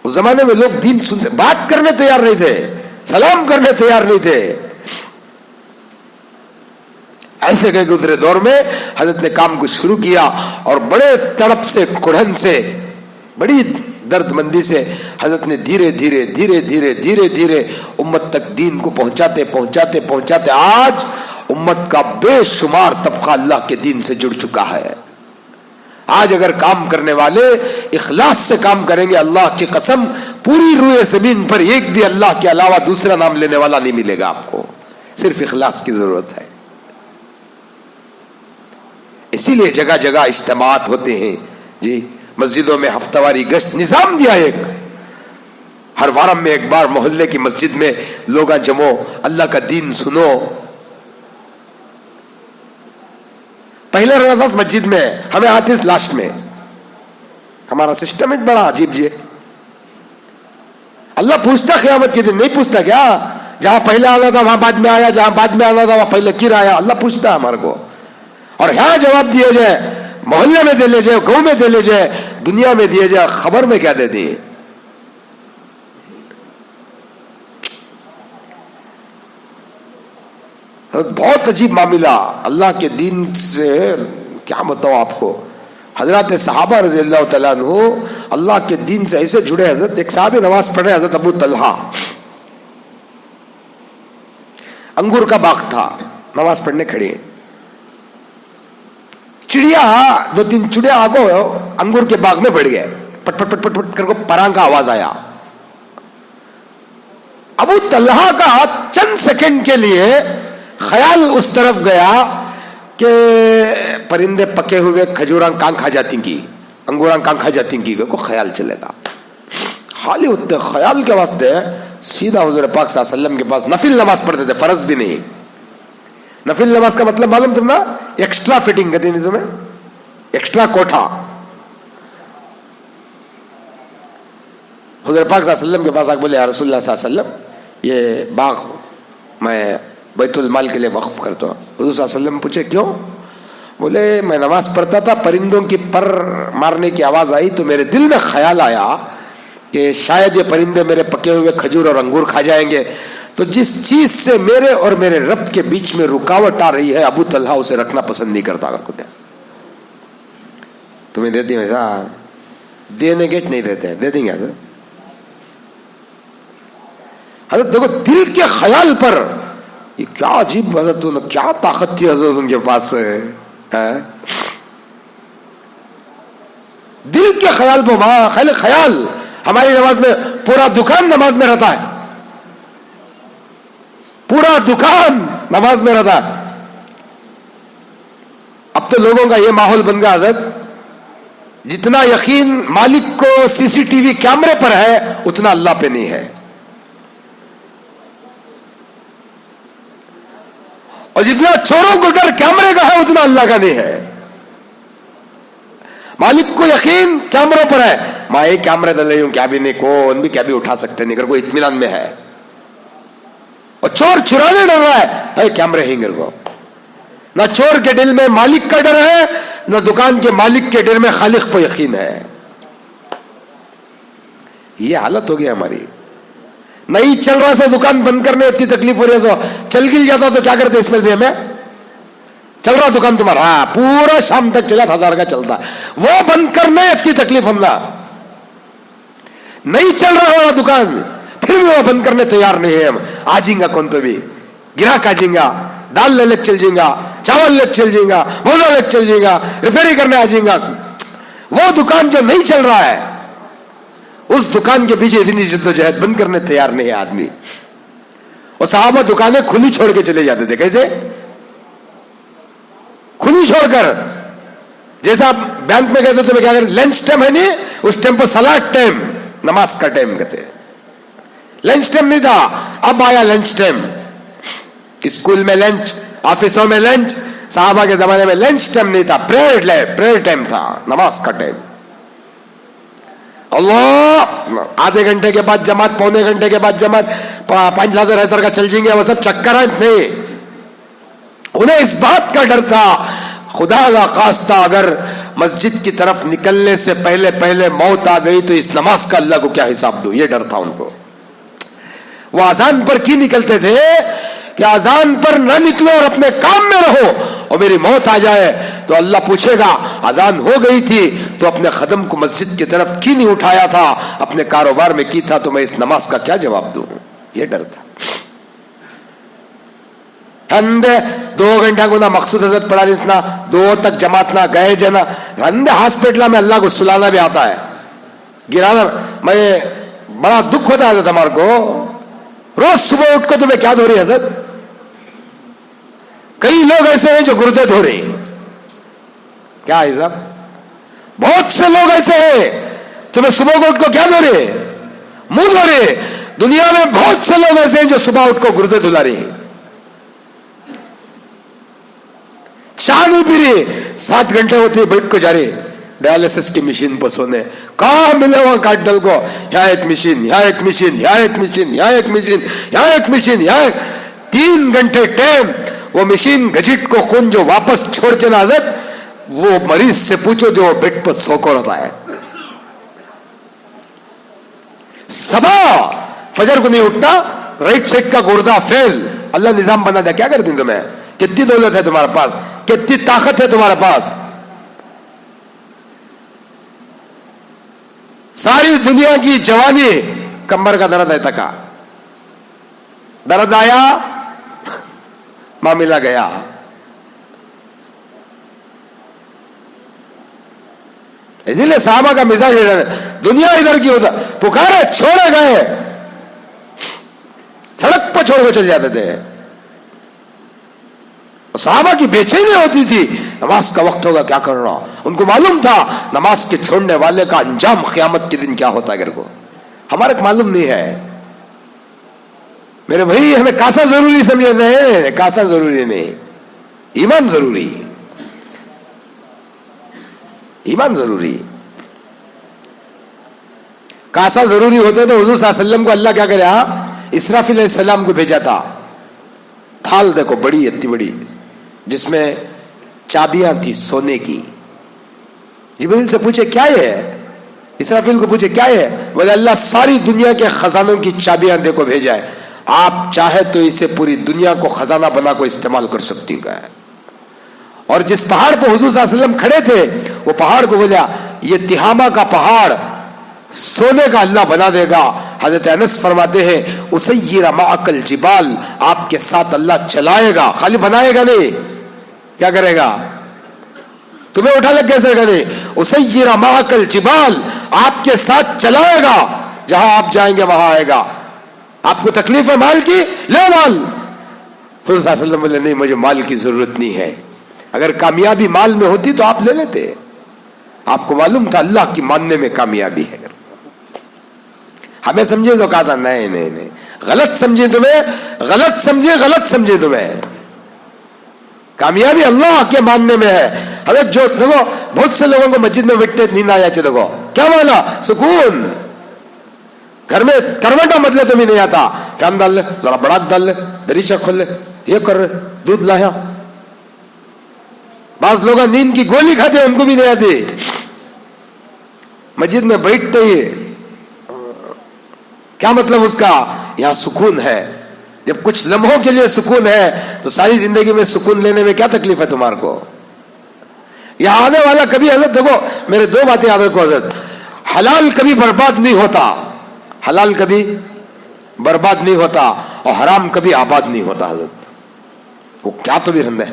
اس زمانے میں لوگ دین سنتے, بات کرنے تیار نہیں تھے, سلام کرنے تیار نہیں تھے. ایسے کہ گزرے دور میں حضرت نے کام کو شروع کیا اور بڑے تڑپ سے, کڑھن سے, بڑی درد مندی سے حضرت نے دھیرے دھیرے دھیرے دھیرے دھیرے دھیرے امت تک دین کو پہنچاتے پہنچاتے پہنچاتے آج امت کا بے شمار طبقہ اللہ کے دین سے جڑ چکا ہے. آج اگر کام کرنے والے اخلاص سے کام کریں گے, اللہ کی قسم پوری روئے زمین پر ایک بھی اللہ کے علاوہ دوسرا نام لینے والا نہیں ملے گا آپ کو. صرف اخلاص کی ضرورت ہے. اسی لیے جگہ جگہ اجتماعات ہوتے ہیں جی, مسجدوں میں ہفتہ واری گشت نظام دیا, ایک ہر وارم میں ایک بار محلے کی مسجد میں لوگ جمو, اللہ کا دین سنو. پہلے رہنا تھا مسجد میں, ہمیں آتے لاسٹ میں. ہمارا سسٹم ہے بڑا عجیب جی. اللہ پوچھتا قیامت کے دن, نہیں پوچھتا کیا جہاں پہلے آنا تھا وہاں بعد میں آیا, جہاں بعد میں آنا تھا وہاں پہلے کر آیا. اللہ پوچھتا ہے ہمارے کو. اور یہاں جواب دیا جائے, محلے میں دے لے جائے, گاؤں میں دے لے جائے, دنیا میں دیا جائے, خبر میں کیا دے دی. بہت عجیب معاملہ اللہ کے دین سے. کیا بتاؤں آپ کو, حضرات صحابہ رضی اللہ تعالیٰ عنہ اللہ کے دین سے ایسے جڑے. حضرت ایک صحابی نماز پڑھ رہے, حضرت ابو طلحہ, انگور کا باغ تھا, نماز پڑھنے کھڑے ہیں. چڑیا, دو تین چڑیا آگو انگور کے باغ میں بڑھ گئے, پٹ پٹ پٹ پٹ پٹ کر کو پران کا آواز آیا. ابو طلحہ کا چند سیکنڈ کے لیے خیال اس طرف گیا کہ پرندے پکے ہوئے کھجوراں کان کھا جاتی کی, انگوراں کان کھا جاتی کی, کو خیال چلے گا. خالی ہوتے خیال کے واسطے سیدھا حضور پاک صلی اللہ علیہ وسلم کے پاس نفل نماز پڑھتے تھے, فرض بھی نہیں. نفل نماز کا مطلب معلوم تم نا, ایکسٹرا فٹنگ کہتے نہیں تمہیں, ایکسٹرا کوٹھا. حضور پاک صلی اللہ علیہ وسلم کے پاس آ بولے, یا رسول اللہ صلی اللہ علیہ وسلم یہ باغ میں بیت المال کے لیے وقف کرتا ہوں. حضور صلی اللہ علیہ وسلم پوچھے کیوں؟ بولے میں نماز پڑھتا تھا, پرندوں کی پر مارنے کی آواز آئی تو میرے دل میں خیال آیا کہ شاید یہ پرندے میرے پکے ہوئے کھجور اور انگور کھا جائیں گے, تو جس چیز سے میرے اور میرے رب کے بیچ میں رکاوٹ آ رہی ہے ابو طلحہ اسے رکھنا پسند نہیں کرتا. اگر کو دے تمہیں دیتی ہوں ایسا, دینے کے نہیں دیتے, دے دیں گے حضرت. حضرت دیکھو دل کے خیال پر, یہ کیا عجیب حضرت, کیا طاقت تھی حضرت ان کے پاس ہے. دل کے خیال پر, خیال ہماری نماز میں پورا دکان نماز میں رہتا ہے, پورا دکان نماز میں رہتا ہے. اب تو لوگوں کا یہ ماحول بن گیا حضرت, جتنا یقین مالک کو سی سی ٹی وی کیمرے پر ہے اتنا اللہ پہ نہیں ہے, اور جتنا چوروں کو ڈر کیمرے کا ہے اتنا اللہ کا نہیں ہے. مالک کو یقین کیمروں پر ہے, میں ایک کیمرے ڈلے ہوں, کیا بھی نہیں, کون بھی کیا بھی اٹھا سکتے نہیں, اگر کوئی اطمینان میں ہے. اور چور چرانے ڈر رہا ہے, کیمرے ہی گر کو. نہ چور کے دل میں مالک کا ڈر ہے, نہ دکان کے مالک کے ڈر میں خالق کو یقین ہے. یہ حالت ہو گئی ہماری. نہیں چل رہا سا دکان بند کرنے اتنی تکلیف ہو رہی ہے, سو چل گل جاتا تو کیا کرتے اس میں بھی ہمیں, چل رہا دکان تمہارا پورا شام تک چلا, 1000 کا چلتا, وہ بند کرنے اتنی تکلیف ہم نا. نہیں چل رہا ہوا دکان پھر بھی وہ بند کرنے تیار نہیں ہے ہم. آ جائیں گا کون تو بھی گراہک, آ جائیں گا, دال لے چل جائیں گا, چاول لے چل جائیں گا, موزہ لے چل جائیں گا, ریپیئر کرنے آ جائیں گا. وہ دکان جو نہیں چل رہا ہے اس دکان کے پیچھے اتنی جدوجہد بند کرنے تیار نہیں ہے آدمی. اور صحابہ دکانیں کھلی چھوڑ کے چلے جاتے تھے. کیسے کھلی چھوڑ کر, جیسا آپ بینک میں کہتے تھے کیا کریں, لنچ ٹائم ہے نہیں, اس ٹائم پر سلاد ٹائم, نماز کا ٹائم کہتے ہیں. لنچ ٹائم نہیں تھا, اب آیا لنچ ٹائم. اسکول میں لنچ, آفسوں میں لنچ. صحابہ کے زمانے میں لنچ ٹائم نہیں تھا, پریئر ٹائم تھا, نماز کا ٹائم. اللہ آدھے گھنٹے کے بعد جماعت, پونے گھنٹے کے بعد جماعت, 5000 ایسر کا چل جائیں گے, وہ سب چکر نہیں. انہیں اس بات کا ڈر تھا खुदा का खास्ता अगर मस्जिद की तरफ निकलने से पहले पहले मौत आ गई तो इस नमाज का अल्लाह को क्या हिसाब दो, ये डर था उनको। वो अजान पर क्यों निकलते थे कि अजान पर न निकलो और अपने काम में रहो, और मेरी मौत आ जाए तो अल्लाह पूछेगा अजान हो गई थी तो अपने कदम को मस्जिद की तरफ क्यों नहीं उठाया था, अपने कारोबार में की था, तो मैं इस नमाज का क्या जवाब दूं, ये डर था। हंदे 2 घंटा को ना मकसूद हजरत पढ़ा ना 2 तक जमात ना गए जना हंदे हॉस्पिटल में अल्लाह को सुलाना भी आता है, गिराना। मैं बड़ा दुख होता है हमारे को, रोज सुबह उठ को तुम्हें क्या धो रही हजरत। कई लोग ऐसे हैं जो गुर्दे धो रहे हैं, क्या है साहब, बहुत से लोग ऐसे हैं तुम्हें सुबह को उठ को क्या धो रहे, मुंह धो रहे। दुनिया में बहुत से लोग ऐसे हैं जो सुबह उठ को गुर्दे धुला रहे हैं, चाय नहीं पी रही, 7 घंटे होते हैं बैठ को जा रहे डायलिसिस की मशीन पर सोने। कहां मिले वहां काट डल को, यहाँ एक मशीन, यहाँ एक मशीन, यहाँ एक मशीन, यहाँ एक मशीन, यहाँ एक मशीन, यहाँ 3 घंटे टाइम। वो मशीन घसीट को खून जो वापस छोड़ के नाजत, वो मरीज से पूछो जो बेड पर सोकर होता है। सबा फजर को नहीं उठता, राइट साइड का गुर्दा फेल, अल्लाह निजाम बना दिया, क्या कर दी तुम्हें, कितनी दौलत है तुम्हारे पास, कितनी ताकत है तुम्हारे पास, सारी दुनिया की जवानी कमर का दर्द है तका, दर्द आया मामला गया। इसलिए साहबा का मिजाज दुनिया इधर की उधर पुकारे छोड़े गए, सड़क पर छोड़ के चल जाते थे। साहबा की बेचैनी होती थी, नमाज का वक्त होगा क्या करना, उनको मालूम था नमाज के छोड़ने वाले का अंजाम क़यामत के दिन क्या होता है। को हमारे को मालूम नहीं है मेरे भाई, हमें कासा जरूरी समझे, नहीं कासा जरूरी नहीं, ईमान जरूरी, ईमान जरूरी। कासा जरूरी होते तो हुजूर सल्लल्लाहु अलैहि वसल्लम को अल्लाह क्या करे, इसराफिल अलैहिस्सलाम को भेजा था। थाल देखो बड़ी इतनी बड़ी, जिसमें चाबियां थी सोने की। जिब्रील से पूछे क्या है, इसराफिल को पूछे क्या है, बोले अल्लाह सारी दुनिया के खजानों की चाबियां देखो भेजा है, आप चाहे तो इसे पूरी दुनिया को खजाना बना को इस्तेमाल कर सकती है। और जिस पहाड़ पर हुजूर सल्लल्लाहु अलैहि वसल्लम खड़े थे, वो पहाड़ को बोला ये तिहामा का पहाड़ सोने का अल्लाह बना देगा। हजरत अनस फरमाते हैं उसय्यिरा मअकल जिबाल, आपके साथ अल्लाह चलाएगा, खाली बनाएगा नहीं, क्या करेगा, तुम्हें उठा लग कैसे करे, उसय्यिरा मअकल जिबाल, आपके साथ चलाएगा, जहां आप जाएंगे वहां आएगा। आपको तकलीफ है माल की, ले माल। हुजूर सल्लल्लाहु अलैहि वसल्लम बोले नहीं, मुझे माल की जरूरत नहीं है, अगर कामयाबी माल में होती तो आप ले लेते, आपको मालूम था अल्लाह की मानने में कामयाबी है। हमें समझे तो कहा नहीं नहीं नहीं, गलत समझे तुम्हें, गलत समझे, गलत समझे तुम्हें, कामयाबी अल्लाह के मानने में है। हजरत जो देखो बहुत से लोगों को मस्जिद में बैठते नींद आ जाती, देखो क्या माना, सुकून, घर में करवटा बदले तो भी नहीं आता, फैन डाल ले, जरा बड़ा डाल ले, दरीचा खोल ले, ये कर रहे, दूध लाया। बाज लोग नींद की गोली खाते हैं, उनको भी नहीं आती। मस्जिद में बैठते ही क्या मतलब उसका, यहां सुकून है। जब कुछ लम्हों के लिए सुकून है तो सारी जिंदगी में सुकून लेने में क्या तकलीफ है तुम्हारे को। यहां आने वाला कभी, हजरत देखो मेरे 2 बातें याद रखो हजरत, हलाल कभी बर्बाद नहीं होता, हलाल कभी बर्बाद नहीं होता, और हराम कभी आबाद नहीं होता। हजरत वो क्या तो भी रंद है,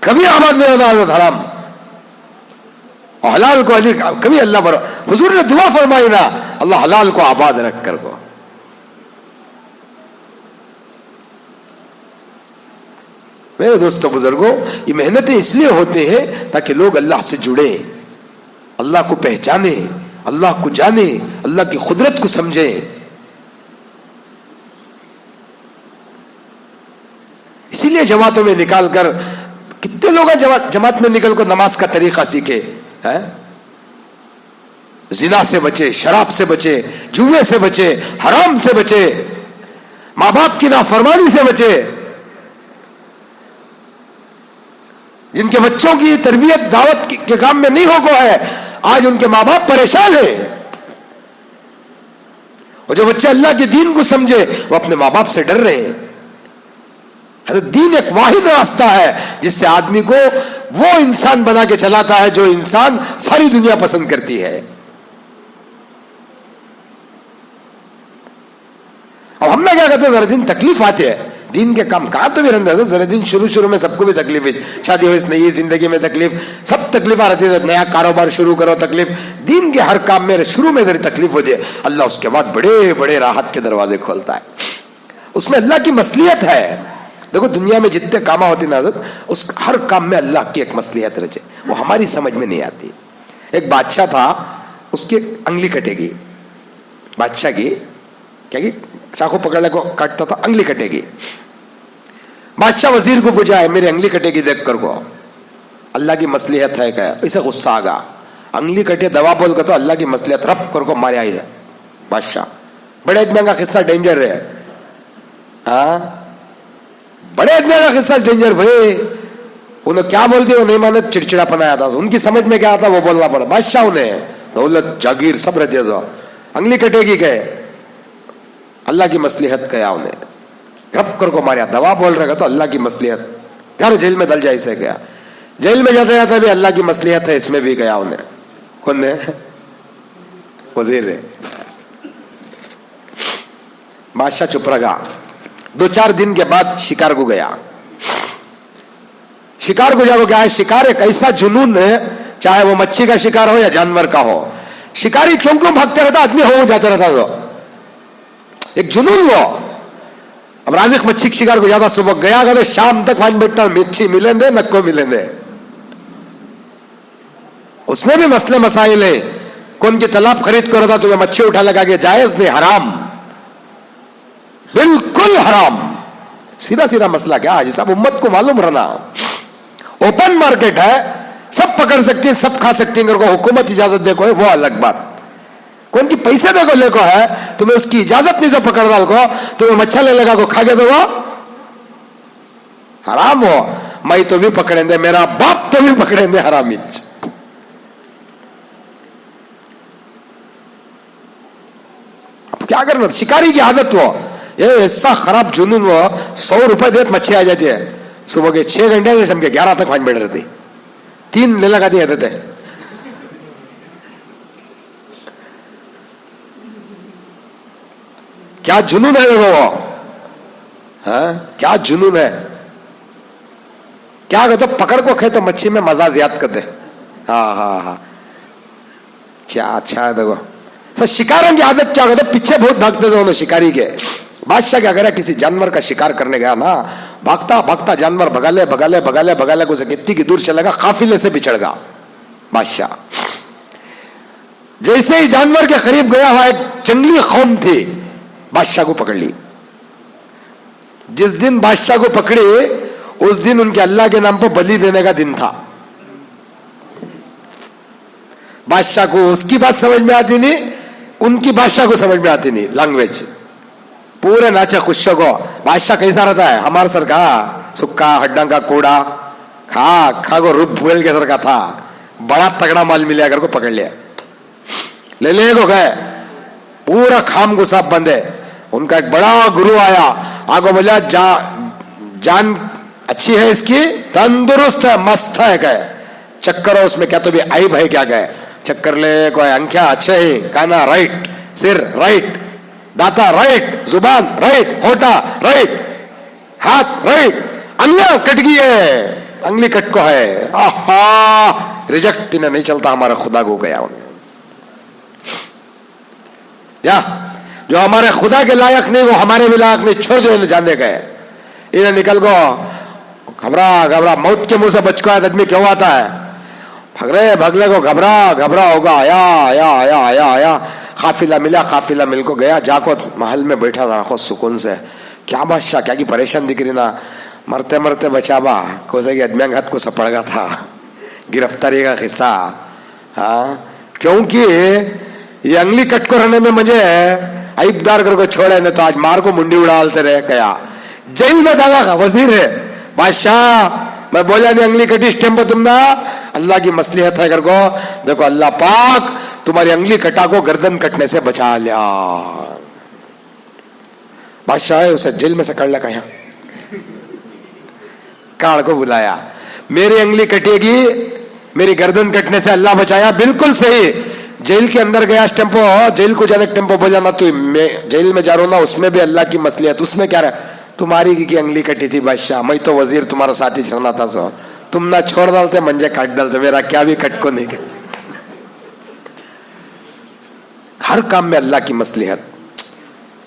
कभी आबाद नहीं होता हजरत हराम, और हलाल को अली कभी अल्लाह पर, हुजूर ने दुआ फरमाई ना, अल्लाह हलाल को आबाद रख कर को। मेरे दोस्तों बुजुर्गों, ये मेहनतें इसलिए होते हैं ताकि लोग अल्लाह से जुड़े, अल्लाह को पहचाने, अल्लाह को जाने, अल्लाह की कुदरत को समझे। इसीलिए जमातों में निकाल कर, कितने लोग जमात में निकल कर नमाज का तरीका सीखे हैं, जिना से बचे, शराब से बचे, जुए से बचे, हराम से बचे। माँ बाप की नाफरमानी से बचे, जिनके बच्चों की तरबियत दावत के काम में नहीं हो को है, आज उनके माँ बाप परेशान है। और जो बच्चे अल्लाह के दीन को समझे वो अपने माँ बाप से डर रहे हैं। दीन एक वाहिद रास्ता है जिससे आदमी को वो इंसान बना के चलाता है जो इंसान सारी दुनिया पसंद करती है। अब हम ना क्या कहते हैं, जरा दिन तकलीफ आती है, दीन के काम कहां तो भी रहता है, जरा दिन शुरू में सबको भी तकलीफ है, शादी हो, इस नई जिंदगी में तकलीफ, सब तकलीफ आ रहती है, नया कारोबार शुरू करो तकलीफ, दीन के हर काम में शुरू में जरा तकलीफ होती है, अल्लाह उसके बाद बड़े बड़े राहत के दरवाजे खोलता है। उसमें अल्लाह की मसलियत है। देखो दुनिया में जितने काम होते ना, उस हर काम में अल्लाह की एक मसलियत रचे, वो हमारी समझ में नहीं आती। एक बादशाह था, उसकी अंगली कटेगी, बादशाह की क्या की चाकू पकड़ने को काटता था, अंगली कटेगी। बादशाह वजीर को पूछा है, मेरी अंगली कटेगी देख कर को, अल्लाह की मसलियत है क्या? इसे गुस्सा आ गया, अंगली कटे दवा बोल कर तो अल्लाह की मसलियत रब कर को मारे आई है बादशाह। बड़े आदमी का किस्सा डेंजर है, हाँ बड़े आदमी का किस्सा डेंजर भाई। उन्हें क्या बोलते वो नहीं माने, चिड़चिड़ापन आया था, उनकी समझ में क्या आता वो बोलना पड़ा। बादशाह उन्हें दौलत जागीर सब रहते जो अंगली कटेगी गए, अल्लाह की मसलियत गया, उन्हें रब कर को मारा, दवा बोल रहा तो अल्लाह की मसलियत, घर जेल में दल जाए से गया, जेल में जाते जाते भी अल्लाह की मसलियत है, इसमें भी गया उन्हें। कौन ने? वजीर है। बादशाह चुप रहा। 2-4 दिन के बाद शिकार को गया। शिकार को जाओ, क्या है शिकार एक ऐसा जुनून है, चाहे वो मच्छी का शिकार हो या जानवर का हो, शिकारी क्यों क्यों भागते रहता, आदमी हो जाता रहता, तो एक जुनून वो। अब राजिक मच्छी के शिकार को ज्यादा सुबह गया तो शाम तक वहां बैठता, मच्छी मिले दे नक्को मिले दे, उसमें भी मसले मसाइल है। कौन की तालाब खरीद कर रहा तुम्हें मच्छी उठा लगा के, जायज नहीं, हराम, बिल्कुल हराम, सीधा सीधा मसला क्या है सब उम्मत को मालूम रहना। ओपन मार्केट है, सब पकड़ सकती है, सब खा सकती है, अगर को हुकूमत इजाजत देखो है वो अलग बात। कौन की पैसे देखो लेको है, तुम्हें उसकी इजाजत नहीं से पकड़ डाल को, तुम्हें मच्छा ले लगा को खा के दो, हराम हो। मैं तो भी पकड़ेंगे, मेरा बाप तो भी पकड़ेंगे हरामी। क्या करना, शिकारी की आदत हो, ये ऐसा खराब जुनून वो, 100 रुपए दे मच्छी आ जाती है, सुबह के 6 घंटे से शाम के 11 तक वहां बैठ रहती, 3 ले लगाती है देते। क्या जुनून है वो, हाँ क्या जुनून है। क्या कहते पकड़ को खे तो मच्छी में मजा याद करते, हाँ हाँ हाँ क्या अच्छा है। देखो सर शिकारों की आदत क्या कहते, पीछे बहुत भागते थे उन्होंने शिकारी के। बादशाह क्या करे, किसी जानवर का शिकार करने गया ना, भागता भागता जानवर भगाले भगाले भगाले भगाले को कितनी की दूर चलेगा, काफिले से बिछड़ गया बादशाह। जैसे ही जानवर के करीब गया, वहां एक जंगली कौम थी, बादशाह को पकड़ ली। जिस दिन बादशाह को पकड़े उस दिन उनके अल्लाह के नाम पर बलि देने का दिन था। बादशाह को उसकी बात समझ में आती नहीं, उनकी बादशाह को समझ में आती नहीं लैंग्वेज। पूरे नाचे खुश को, बादशाह कैसा रहता है हमारे सर का सुक्का हड्डा का कूड़ा खा खा को रूप भूल के सर का था, बड़ा तगड़ा माल मिले अगर को पकड़ लिया, ले को गए, पूरा खाम गुस्सा बंद है। उनका एक बड़ा गुरु आया, आगो बोला जान अच्छी है इसकी, तंदुरुस्त है, मस्त है, गए चक्कर हो उसमें क्या तो भी आई भाई क्या गए चक्कर ले, कोई अंख्या अच्छे ही, काना राइट, सिर राइट, दाता राइट, जुबान राइट, होठा राइट, हाथ राइट, अंगली कट गई है, अंगली कट को है, आहा रिजेक्ट इन्हें नहीं चलता, हमारा खुदा को गया उन्हें। या जो हमारे खुदा के लायक नहीं वो हमारे भी लायक नहीं, छोड़ दो इन्हें, जाने गए इन्हें, निकल गो, घबरा घबरा मौत के मुंह से बच को आदमी क्यों आता है, भगले को घबरा घबरा होगा, आया आया आया आया आया, काफिला मिला, काफिला मिल को गया, जाको महल में बैठा था खुद सुकून से। क्या बादशाह क्या की परेशान दिख रही ना, मरते मरते बचाबा कोसे की अदमियांग हाथ को सपड़ गया था, गिरफ्तारी का किस्सा। हाँ क्योंकि ये अंगली कट को रहने में मुझे ऐबदार कर को छोड़े नहीं तो आज मार को मुंडी उड़ालते रहे। क्या जेल में दादा वजीर है बादशाह, मैं बोला नहीं अंगली कटी स्टेम पर तुम ना, अल्लाह की मसलियत है कर को, देखो अल्लाह पाक तुम्हारी अंगली कटा को गर्दन कटने से बचा लिया। बादशाह है उसे जेल में से कर लिया, कहा काड़ को बुलाया, मेरी अंगली कटेगी, मेरी गर्दन कटने से अल्लाह बचाया, बिल्कुल सही। जेल के अंदर गया टेम्पो, जेल को जाने टेम्पो बोला ना तू मैं जेल में जा रहा हूं ना, उसमें भी अल्लाह की मसलियत, उसमें क्या रहा, तुम्हारी की अंगली कटी थी बादशाह, मैं तो वजीर तुम्हारा साथी चलना था, सो तुम ना छोड़ डालते मंजे काट डालते, मेरा क्या भी कट को नहीं गया। हर काम में अल्लाह की मसलियत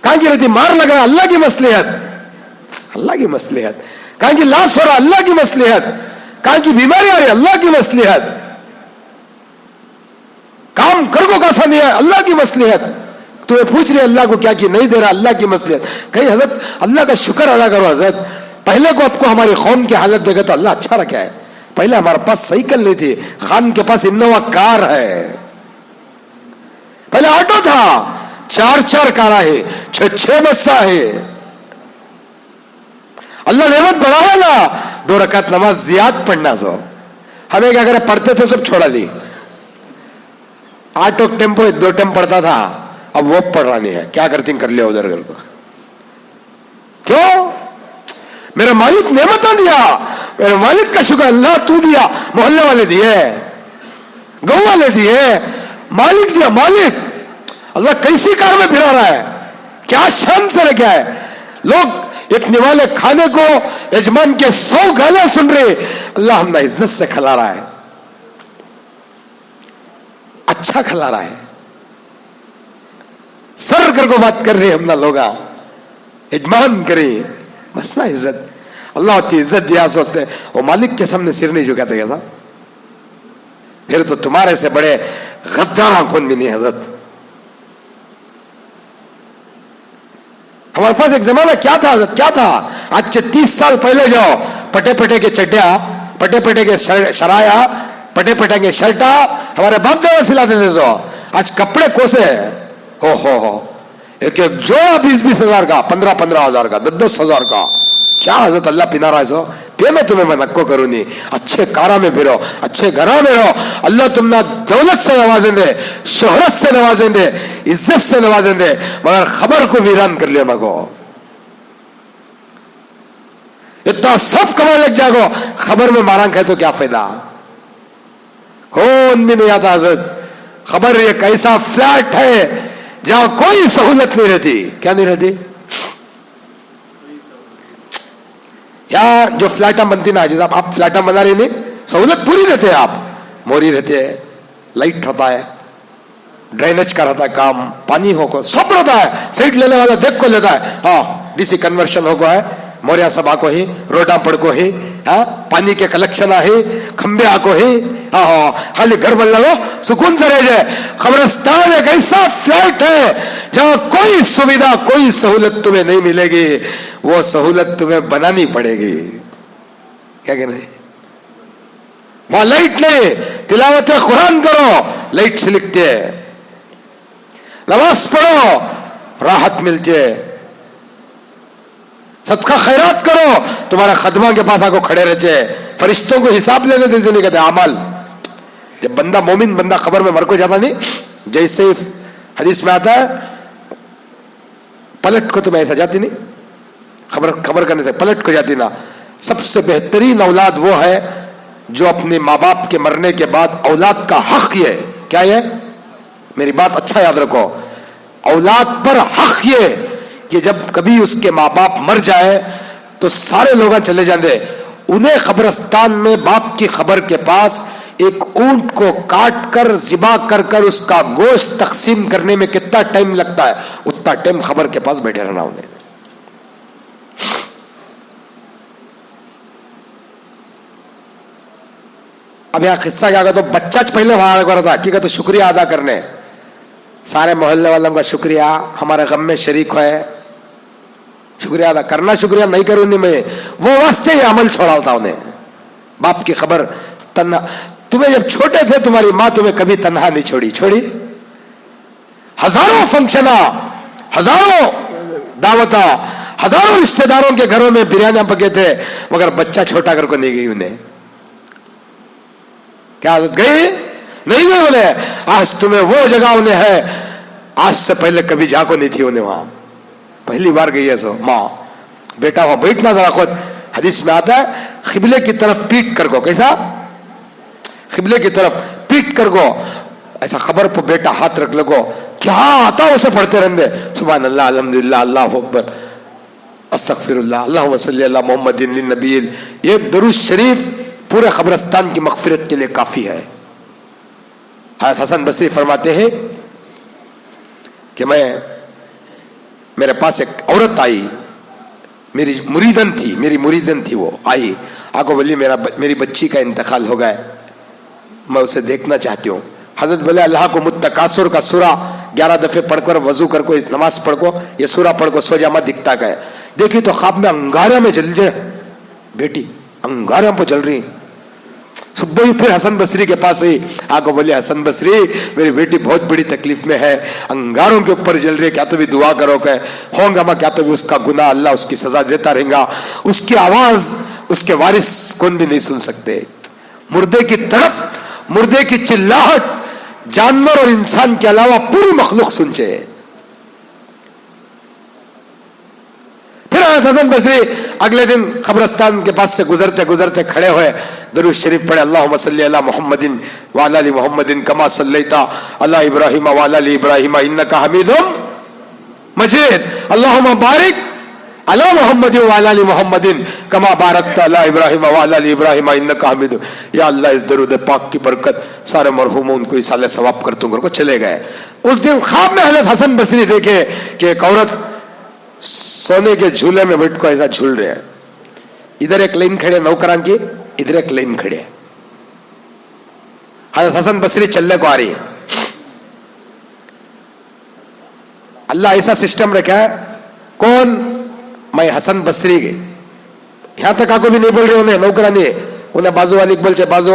कहां की रहती, मार लगा अल्लाह की मसलियत, अल्लाह की मसलियत, कहां की लाश हो रहा अल्लाह की मसलियत, कहां की बीमारी आ रही अल्लाह की मसलियत, काम कर को कैसा नहीं है अल्लाह की मसलियत, तुम्हें पूछ रहे अल्लाह को क्या की नहीं दे रहा अल्लाह की मसलियत। कहीं हजरत अल्लाह का शुक्र अदा करो हजरत, पहले को आपको हमारी कौम की हालत देखे तो अल्लाह अच्छा रखा है। पहले हमारे पास साइकिल नहीं थी, खान के पास इनोवा कार है, पहले ऑटो था, 4-4 कारा है, 6-6 बस्सा है। अल्लाह नेमत बढ़ाया ना, 2 रकात नमाज जियाद पढ़ना, सो हमें क्या करे पढ़ते थे सब छोड़ा दी, ऑटो टेम्पो 2 टेम पढ़ता था, अब वो पढ़ रहा नहीं है, क्या करती कर लिया उधर घर को। क्यों? मेरा मालिक नेमत दिया, मेरे मालिक का शुक्र, अल्लाह तू दिया, मोहल्ले वाले दिए, गांव वाले दिए, मालिक दिया, मालिक अल्लाह कैसी कार में फिरा रहा है, क्या शान से रखा है। लोग एक निवाले खाने को यजमान के 100 गालियां सुन रहे, अल्लाह हमने इज्जत से खिला रहा है, अच्छा खिला रहा है, सर कर को बात कर रहे हम ना लोग, यजमान करे बस ना इज्जत, अल्लाह की इज्जत दिया, सोचते वो मालिक के सामने सिर नहीं झुकाते कैसा, फिर तो तुम्हारे से बड़े गद्दार कौन भी नहीं हजरत। हमारे पास एक जमाना क्या था हजरत, क्या था, आज से 30 साल पहले जाओ, पटे पटे के चड्डिया, पटे पटे के शराया, पटे पटे के शर्टा हमारे बाप दादा सिलाते थे, जो आज कपड़े कोसे हो एक जोड़ा 20-20 हजार का, 15-15 हजार का, 10-10 हजार का, क्या हजरत अल्लाह पिना रहा है, सो पे मैं तुम्हें मैं नक्को करूं नहीं, अच्छे कारा में फिरो, अच्छे घरों में रहो, अल्लाह तुमना दौलत से नवाजेंगे, शोहरत से नवाजेंगे, इज्जत से नवाजेंगे, मगर खबर को वीरान कर लियो मगो, इतना सब कमा लग जागो, खबर में मारा खाए तो क्या फायदा, कौन भी नहीं आता हजरत। खबर ये कैसा फ्लैट है जहां कोई सहूलत नहीं रहती, क्या नहीं रहती, या जो फ्लैटा बनती ना जैसे आप फ्लैटा बना रहे नहीं, सहूलत पूरी रहते हैं, आप मोरी रहते हैं, लाइट रहता है, ड्रेनेज का रहता है काम, पानी हो को सब रहता है, सीट लेने वाला देख को लेता है, हाँ डीसी कन्वर्शन हो को है, मोरिया सभा को ही, रोडा पड़ को ही, हाँ पानी के कलेक्शन है, खंबे आको ही, हाँ खाली घर बन लो सुकून से रह जाए। कब्रिस्तान एक ऐसा फ्लैट है जहां कोई सुविधा कोई सहूलत तुम्हें नहीं मिलेगी, वो सहूलत तुम्हें बनानी पड़ेगी, क्या कहना है। वहां लाइट नहीं, तिलावत कुरान करो लाइट से लिखते है, नमाज पढ़ो राहत मिलती है, सदका खैरात करो तुम्हारा खदमा के पास आको खड़े रहते, फरिश्तों को हिसाब लेने देते नहीं कहते अमल। जब बंदा मोमिन बंदा खबर में मर को जाता नहीं, जैसे हदीस में आता है पलट को तुम्हें ऐसा जाती नहीं, खबर करने से पलट को जाती ना। सबसे बेहतरीन औलाद वो है जो अपने माँ बाप के मरने के बाद औलाद का हक ये क्या है, मेरी बात अच्छा याद रखो, औलाद पर हक ये कि जब कभी उसके माँ बाप मर जाए तो सारे लोग चले जाते, उन्हें कब्रिस्तान में बाप की खबर के पास एक ऊंट को काट कर ज़िबा कर कर उसका गोश्त तकसीम करने में कितना टाइम लगता है, उतना टाइम खबर के पास बैठे रहना उन्हें। अब यहां किस्सा क्या तो बच्चा पहले वहां कर था, क्या तो शुक्रिया अदा करने, सारे मोहल्ले वालों का शुक्रिया, हमारे गम में शरीक है, शुक्रिया अदा करना, शुक्रिया नहीं करूं नहीं मैं, वो वास्ते ही अमल छोड़ाता उन्हें। बाप की खबर तन्हा, तुम्हें जब छोटे थे तुम्हारी माँ तुम्हें कभी तन्हा नहीं छोड़ी, हजारों फंक्शन हजारों दावता, हजारों रिश्तेदारों के घरों में बिरयानियां पके थे, मगर बच्चा छोटा करके नहीं गई उन्हें। क्या आदत गई? नहीं गई। बोले आज तुम्हें वो जगह उन्हें है, आज से पहले कभी जाको नहीं थी उन्हें, वहां पहली बार गई है। सो माँ बेटा वहां बैठना जरा खुद। हदीस में आता है खिबले की तरफ पीट कर को, कैसा? खिबले की तरफ पीट कर को, ऐसा खबर पर बेटा हाथ रख लगो, क्या आता उसे पढ़ते रहने, सुभान अल्लाह, अल्हम्दुलिल्लाह, अल्लाहु अकबर, अस्तगफिरुल्लाह, अल्लाहुम्मा सल्ली अला मुहम्मदिन लिन्नबील। ये दरूद शरीफ पूरे खबरस्तान की मगफिरत के लिए काफी है। हज़रत हसन बसरी फरमाते हैं कि मेरे पास एक औरत आई, मेरी मुरीदन थी, वो आई, आको बोली मेरी बच्ची का इंतकाल हो गया, मैं उसे देखना चाहती हूँ। हजरत बोले अल्लाह को मुत्तकासुर का सूरा 11 दफे पढ़कर वजू कर को नमाज पढ़ को ये सूरा पढ़ को सो जामा दिखता गया। देखी तो ख्वाब में अंगारे में जल जाए बेटी, अंगारे पर जल रही। सुबह ही फिर हसन बसरी के पास आई, आको बोले हसन बसरी मेरी बेटी बहुत बड़ी तकलीफ में है, अंगारों के ऊपर जल रही है, क्या तो भी दुआ करो के होगा, मैं क्या तो भी उसका गुनाह अल्लाह उसकी सजा देता रहेगा, उसकी आवाज उसके वारिस कौन भी नहीं सुन सकते। मुर्दे की तड़प, मुर्दे की चिल्लाहट जानवर और इंसान के अलावा पूरी मखलूक सुनचे। फिर हसन बसरी अगले दिन कब्रिस्तान के पास से गुजरते गुजरते खड़े हुए, दरूद शरीफ पढ़े, अल्लाहुम्मा सल्ली अला मुहम्मदिन व अला आलि मुहम्मदिन कमा सल्लैता अला इब्राहीम व अला आलि इब्राहीम इन्नका हमीदुम मजीद, अल्लाहुम्मा बारिक अला मुहम्मदिन व अला आलि मुहम्मदिन कमा बारकता अला इब्राहीम व अला आलि इब्राहीम इन्नका हमीदुम। या अल्लाह इस दरूद पाक की बरकत सारे मरहूमों उनको इसाले सवाब कर दूंगा को चले गए। उस दिन ख्वाब में हज़रत हसन बसरी देखे कि एक औरत सोने के झूले में बैठ को ऐसा झूल रहे हैं, इधर एक लाइन खड़े नौकरां की, इधर एक लाइन खड़े है। हज़रत हसन बसरी चलने को आ रही है। अल्लाह ऐसा सिस्टम रखा है, कौन? मैं हसन बसरी के यहां तक आको भी नहीं बोल रहे उन्हें नौकरानी, उन्हें बाजू वाली बोल चे, बाजू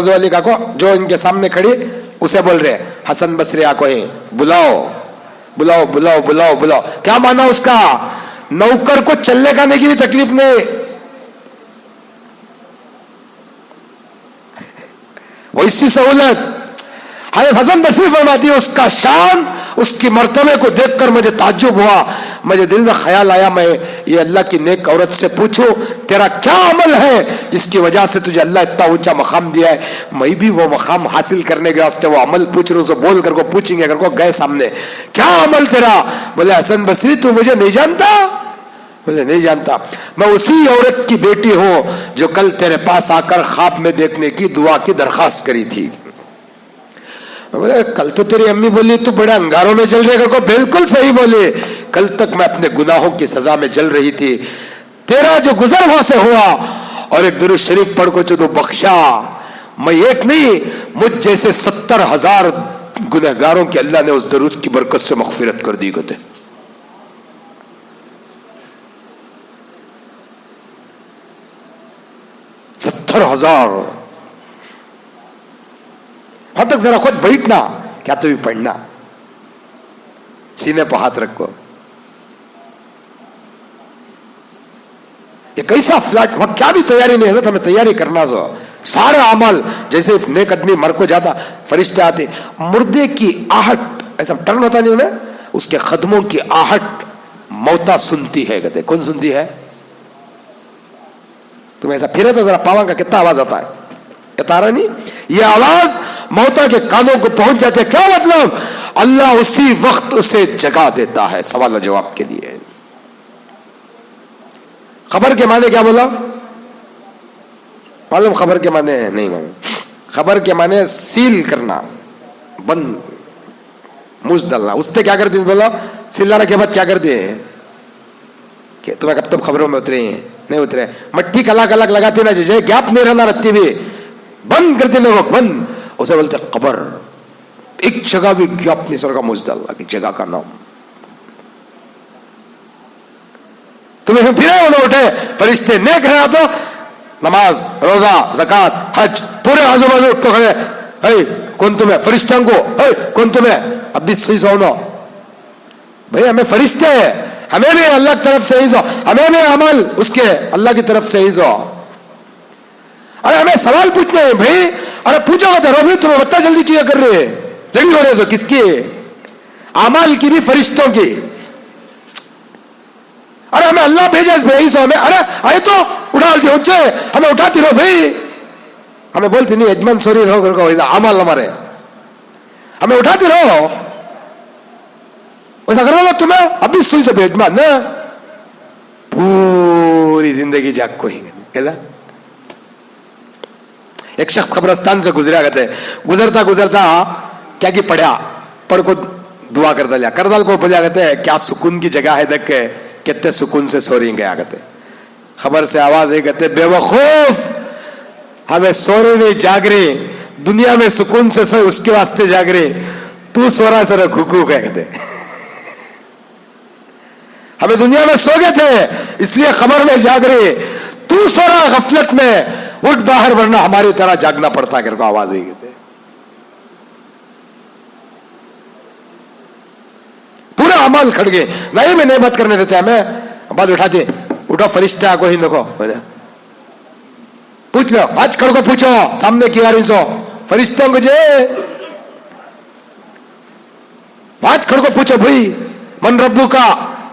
वाली काको जो इनके सामने खड़ी उसे बोल रहे हसन बसरी आको है, बुलाओ बुलाओ बुलाओ बुलाओ बुलाओ। क्या माना उसका? नौकर को चलने खाने की भी तकलीफ नहीं, वैसी सहूलत। हज़रत हसन बसरी फरमाती है उसका शान, उसकी मर्तबे को देखकर मुझे ताज्जुब हुआ, मुझे दिल में ख्याल आया मैं ये अल्लाह की नेक औरत से पूछूं तेरा क्या अमल है जिसकी वजह से तुझे अल्लाह इतना ऊंचा मकाम दिया है, मैं भी वो मकाम हासिल करने के वास्ते वो अमल पूछ रहा हूं। बोल कर को पूछेंगे अगर को गए सामने, क्या अमल तेरा? बोले हसन बसरी तू मुझे नहीं जानता? बोले नहीं जानता, मैं उसी औरत की बेटी हूं जो कल तेरे पास आकर ख्वाब में देखने की दुआ की दरखास्त करी थी। बोले कल तो तेरी अम्मी बोली तू बड़े अंगारों में जल रही है, बिल्कुल सही बोले, कल तक मैं अपने गुनाहों की सजा में जल रही थी, तेरा जो गुजर वहां से हुआ और एक दुरूद शरीफ पढ़ को जो तो बख्शा, मैं एक नहीं मुझ जैसे 70,000 गुनहगारों के अल्लाह ने उस दरूद की बरकत से मगफिरत कर दी कहते। 70,000। वहां तक जरा खुद बैठना, क्या तो भी पढ़ना, सीने पर हाथ रखो। ये कैसा फ्लैट, वहां क्या भी तैयारी नहीं है, हमें तैयारी करना जो सारे अमल, जैसे नेक आदमी मर को जाता फरिश्ते आते, मुर्दे की आहट ऐसा टर्न होता नहीं उन्हें, उसके कदमों की आहट मौता सुनती है। कहते कौन सुनती है? तुम ऐसा फिरे तो जरा पावा का कितना आवाज आता है, तारा नहीं, ये आवाज मौता के कानों को पहुंच जाते। क्या मतलब? अल्लाह उसी वक्त उसे जगा देता है सवाल और जवाब के लिए। खबर के माने क्या बोला मालूम? खबर के माने नहीं मालूम। खबर के माने सील करना, बंद, मुझ डालना। उससे क्या करते बोला? सिल्लाने के बाद क्या करते हैं कि तुम्हें कब तक खबरों में उतरे हैं नहीं उतरे, मट्टी अलग अलग लगाते ना, जो गैप नहीं रहना रखती भी बंद करते लोग, बंद। उसे बोलते कबर। एक जगह भी गैप नहीं सर का मुझ डालना की जगह का नाम। तुम्हें फिर उठे फरिश्ते नेक रहा तो नमाज, रोजा, ज़कात, हज, पूरे आजू बाजू उठ खड़े, है कौन तुम्हें? फरिश्तों को, है कौन तुम्हें? अब भी सुई सोनो भाई हमें फरिश्ते हैं, हमें भी अल्लाह की तरफ से ही जो, हमें भी अमल उसके अल्लाह की तरफ से ही जो। अरे हमें सवाल पूछने हैं भाई, अरे पूछोगे तो रोबी तुम्हें बता जल्दी क्या कर रहे हैं, जल्दी हो रहे हो किसकी, अमल की भी फरिश्तों की। अरे हमें अल्लाह भेजा इस भाई सो हमें, अरे आए तो उठा दिए हमें उठाती रहो भाई, हमें बोलती नहीं यजमान सॉरी रहो अमल हमारे, हमें उठाती रहो। वैसा करो ना तुम्हें अभी सुई से यजमान ना पूरी जिंदगी जाग को ही कैसा। एक शख्स कब्रस्तान से गुजरा करते, गुजरता गुजरता क्या की पढ़ा, पढ़ को दुआ करता लिया, करदाल को बोला करते क्या सुकून की जगह है, देख के कितने सुकून से सो रही गया करते। खबर से आवाज है कहते बेवकूफ, हमें सो रही नहीं जाग रही, दुनिया में सुकून से सो उसके वास्ते जाग रही, तू सो रहा सर घुकू कहते। हमें दुनिया में सो गए थे इसलिए खबर में जाग रही, तू सो रहा गफलत में, उठ बाहर वरना हमारी तरह जागना पड़ता करके आवाज ही कहते। पूरा अमल खड़ गए, नहीं मैं नहीं मत करने देते हमें, बात उठाते उठो फरिश्ता को ही देखो पूछ लो, आज खड़ को पूछो सामने की यारी सो फरिश्तों को जे, आज खड़ को पूछो भाई मन रब्बू का,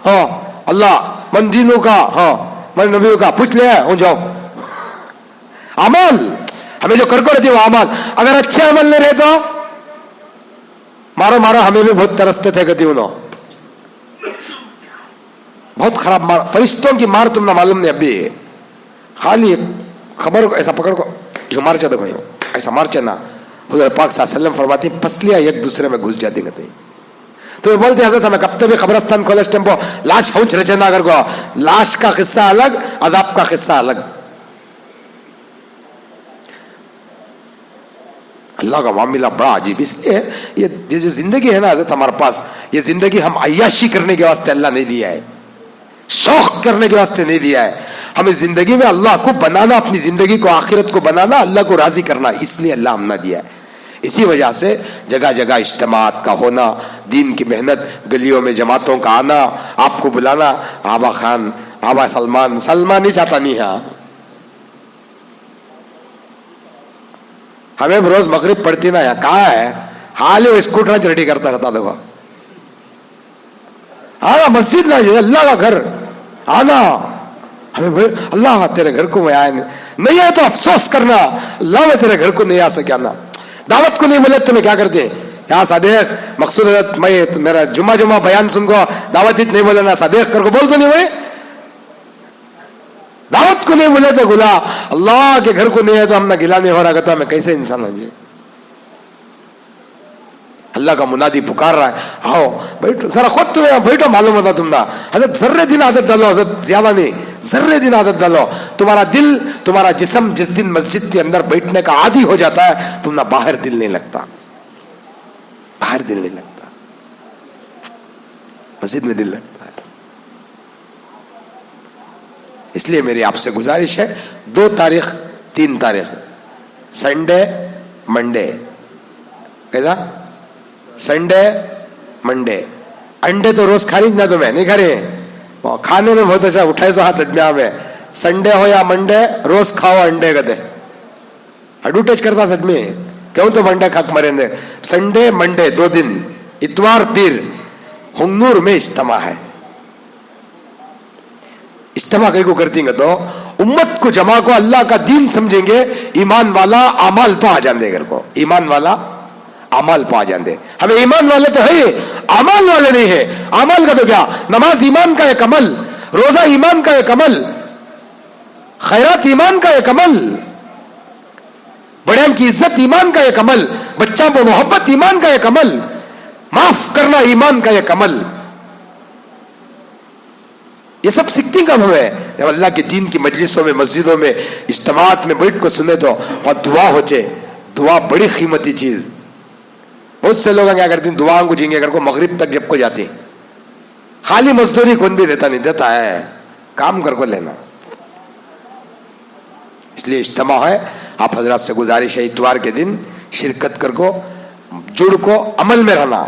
हाँ अल्लाह, मन दीनों का, हाँ मन नबियों का, पूछ ले हो जाओ। अमल हमें जो करको रहती है वो अमल, अगर अच्छे अमल नहीं रहे तो मारो मारो, हमें भी बहुत तरसते थे गति उन्होंने, बहुत खराब मार, फरिश्तों की मार तुमने मालूम नहीं अभी, खाली खबर को ऐसा पकड़ को जो मार चाहते कोई ऐसा मार चाहना, हुजूर पाक सल्लल्लाहु अलैहि वसल्लम फरमाती पसलियां एक दूसरे में घुस जाती कहते। तो बोलते हजरत हमें कब भी खबरस्तान खोले टेम्पो लाश हूच रचना कर को, लाश का किस्सा अलग, अजाब का किस्सा अलग। अल्लाह का मामला बड़ा अजीब, इसलिए ये जो जिंदगी है ना हजरत हमारे पास, ये जिंदगी हम अय्याशी करने के वास्ते अल्लाह नहीं दिया है, शौक करने के वास्ते नहीं दिया है, हमें जिंदगी में अल्लाह को बनाना, अपनी जिंदगी को आखिरत को बनाना, अल्लाह को राजी करना, इसलिए अल्लाह हमने दिया है। इसी वजह से जगह जगह इज्तिमात का होना, दीन की मेहनत, गलियों में जमातों का आना, आपको बुलाना, आबा खान, आबा सलमान, सलमान ही चाहता नहीं है, हमें रोज मगरिब पढ़ती ना है, कहा है हाल ही स्कूटर रेडी करता रहता देखो, आना मस्जिद ना ये अल्लाह का घर आना, हमें अल्लाह तेरे घर को मैं आया नहीं है तो अफसोस करना, अल्लाह मैं तेरे घर को नहीं आ सके ना, दावत को नहीं मिले तो मैं क्या करते यहाँ सादेक मकसूद मैं मेरा जुम्मा जुम्मा बयान सुन को दावत ही नहीं बोले ना, सादेक कर को बोल तो नहीं भाई, दावत को नहीं बोले तो गुला, अल्लाह के घर को नहीं है तो हमने गिला नहीं हो रहा कहता, मैं कैसे इंसान हूं जी। अल्लाह का मुनादी पुकार रहा है, आओ बैठो जरा, खुद तुम्हें बैठो, मालूम होता तुमना हजरत जर्रे दिन आदत डालो, हजरत ज्यादा नहीं जर्रे दिन आदत डालो, तुम्हारा दिल तुम्हारा जिस्म जिस दिन मस्जिद के अंदर बैठने का आदी हो जाता है, तुमना बाहर दिल नहीं लगता, बाहर दिल नहीं लगता, मस्जिद में दिल लगता है। इसलिए मेरी आपसे गुजारिश है, 2 तारीख 3 तारीख संडे मंडे, कैसा संडे मंडे, अंडे तो रोज खा रही ना, तो मैं नहीं खा रही, खाने में बहुत अच्छा उठाए सो हाथ अजमा में, संडे हो या मंडे रोज खाओ अंडे कहते, एडवर्टाइज करता सच में, क्यों तो मंडे खाक मरेंगे, संडे मंडे 2 दिन, इतवार पीर हुंगनूर में इज्तिमा है। इज्तिमा कहीं को करती तो उम्मत को जमा को अल्लाह का दीन समझेंगे, ईमान वाला अमाल पा जाने घर को, ईमान वाला अमाल पा जाते, हमें ईमान वाले तो है, अमाल वाले नहीं है। अमाल का तो क्या, नमाज ईमान का एक अमल, रोजा ईमान का एक अमल, खैरात ईमान का एक अमल, बड़े की इज्जत ईमान का एक अमल, बच्चों को मोहब्बत ईमान का एक अमल, माफ करना ईमान का एक अमल, ये सब सीखती कब हमें, जब अल्लाह के दीन की मजलिसों में, मस्जिदों में, इज्तिमात में बैठ को सुने तो, और दुआ होचे, दुआ बड़ी कीमती चीज। बहुत से लोग क्या करते हैं, दुआओं को झींगे कर को मगरिब तक जब को जाती, खाली मजदूरी कौन भी देता नहीं, देता है काम कर को लेना। इसलिए इज्तिमा है, आप हजरात से गुजारिश है इतवार के दिन शिरकत कर को, जुड़ को, अमल में रहना,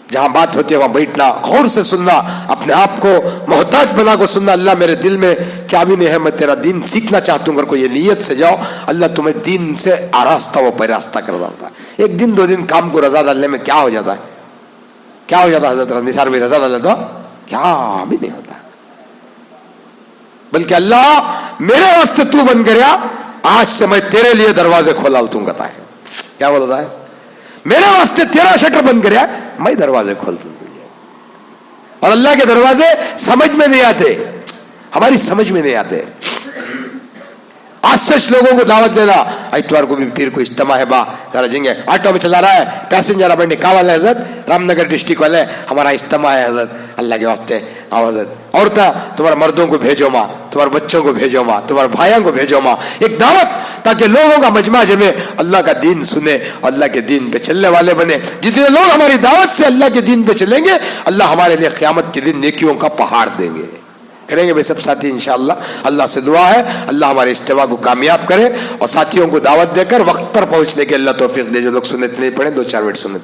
जहां बात होती है वहां बैठना, गौर से सुनना, अपने आप को मोहताज बना को सुनना। अल्लाह मेरे दिल में क्या भी नहीं है, मैं तेरा दीन सीखना चाहता हूँ, कोई ये नीयत से जाओ, अल्लाह तुम्हें दीन से आरास्ता व पैरास्ता कर देता है। एक दिन 2 दिन काम को रजा डालने में क्या हो जाता है, क्या हो जाता है हजरत निसार भाई, रजा डाले तो क्या भी नहीं होता, बल्कि अल्लाह मेरे वास्ते तू बन गया, आज से मैं तेरे लिए दरवाजे खोला तू कहता है। क्या बोलता है, मेरे वास्ते तेरा शटर बंद गया, मैं दरवाजे खोलता हूं। और अल्लाह के दरवाजे समझ में नहीं आते, हमारी समझ में नहीं आते। आज से लोगों को दावत देना, इतवार को भी पीर को इज्तिमा है, बा जरा जिंगे ऑटो में चला रहा है, पैसेंजर अपने कावाल है हजरत, रामनगर डिस्ट्रिक्ट वाले, हमारा इज्तिमा है हजरत, अल्लाह के वास्ते आओ हजरत, औरता तुम्हारे मर्दों को भेजो माँ, तुम्हारे बच्चों को भेजो माँ, तुम्हारे भाइयों को भेजो माँ, एक दावत, ताकि लोगों का मजमा जमे, अल्लाह का दीन सुने, अल्लाह के दीन पे चलने वाले बने। जितने लोग हमारी दावत से अल्लाह के दीन पे चलेंगे, अल्लाह हमारे लिए क़यामत के दिन नेकियों का पहाड़ देंगे। करेंगे भाई सब साथी इंशाअल्लाह। अल्लाह से दुआ है अल्लाह हमारे इज्तिमा को कामयाब करे और साथियों को दावत देकर वक्त पर पहुंचने के अल्लाह तौफीक दे। जो लोग सुन्नत नहीं पढ़े 2-4 मिनट सुन्नत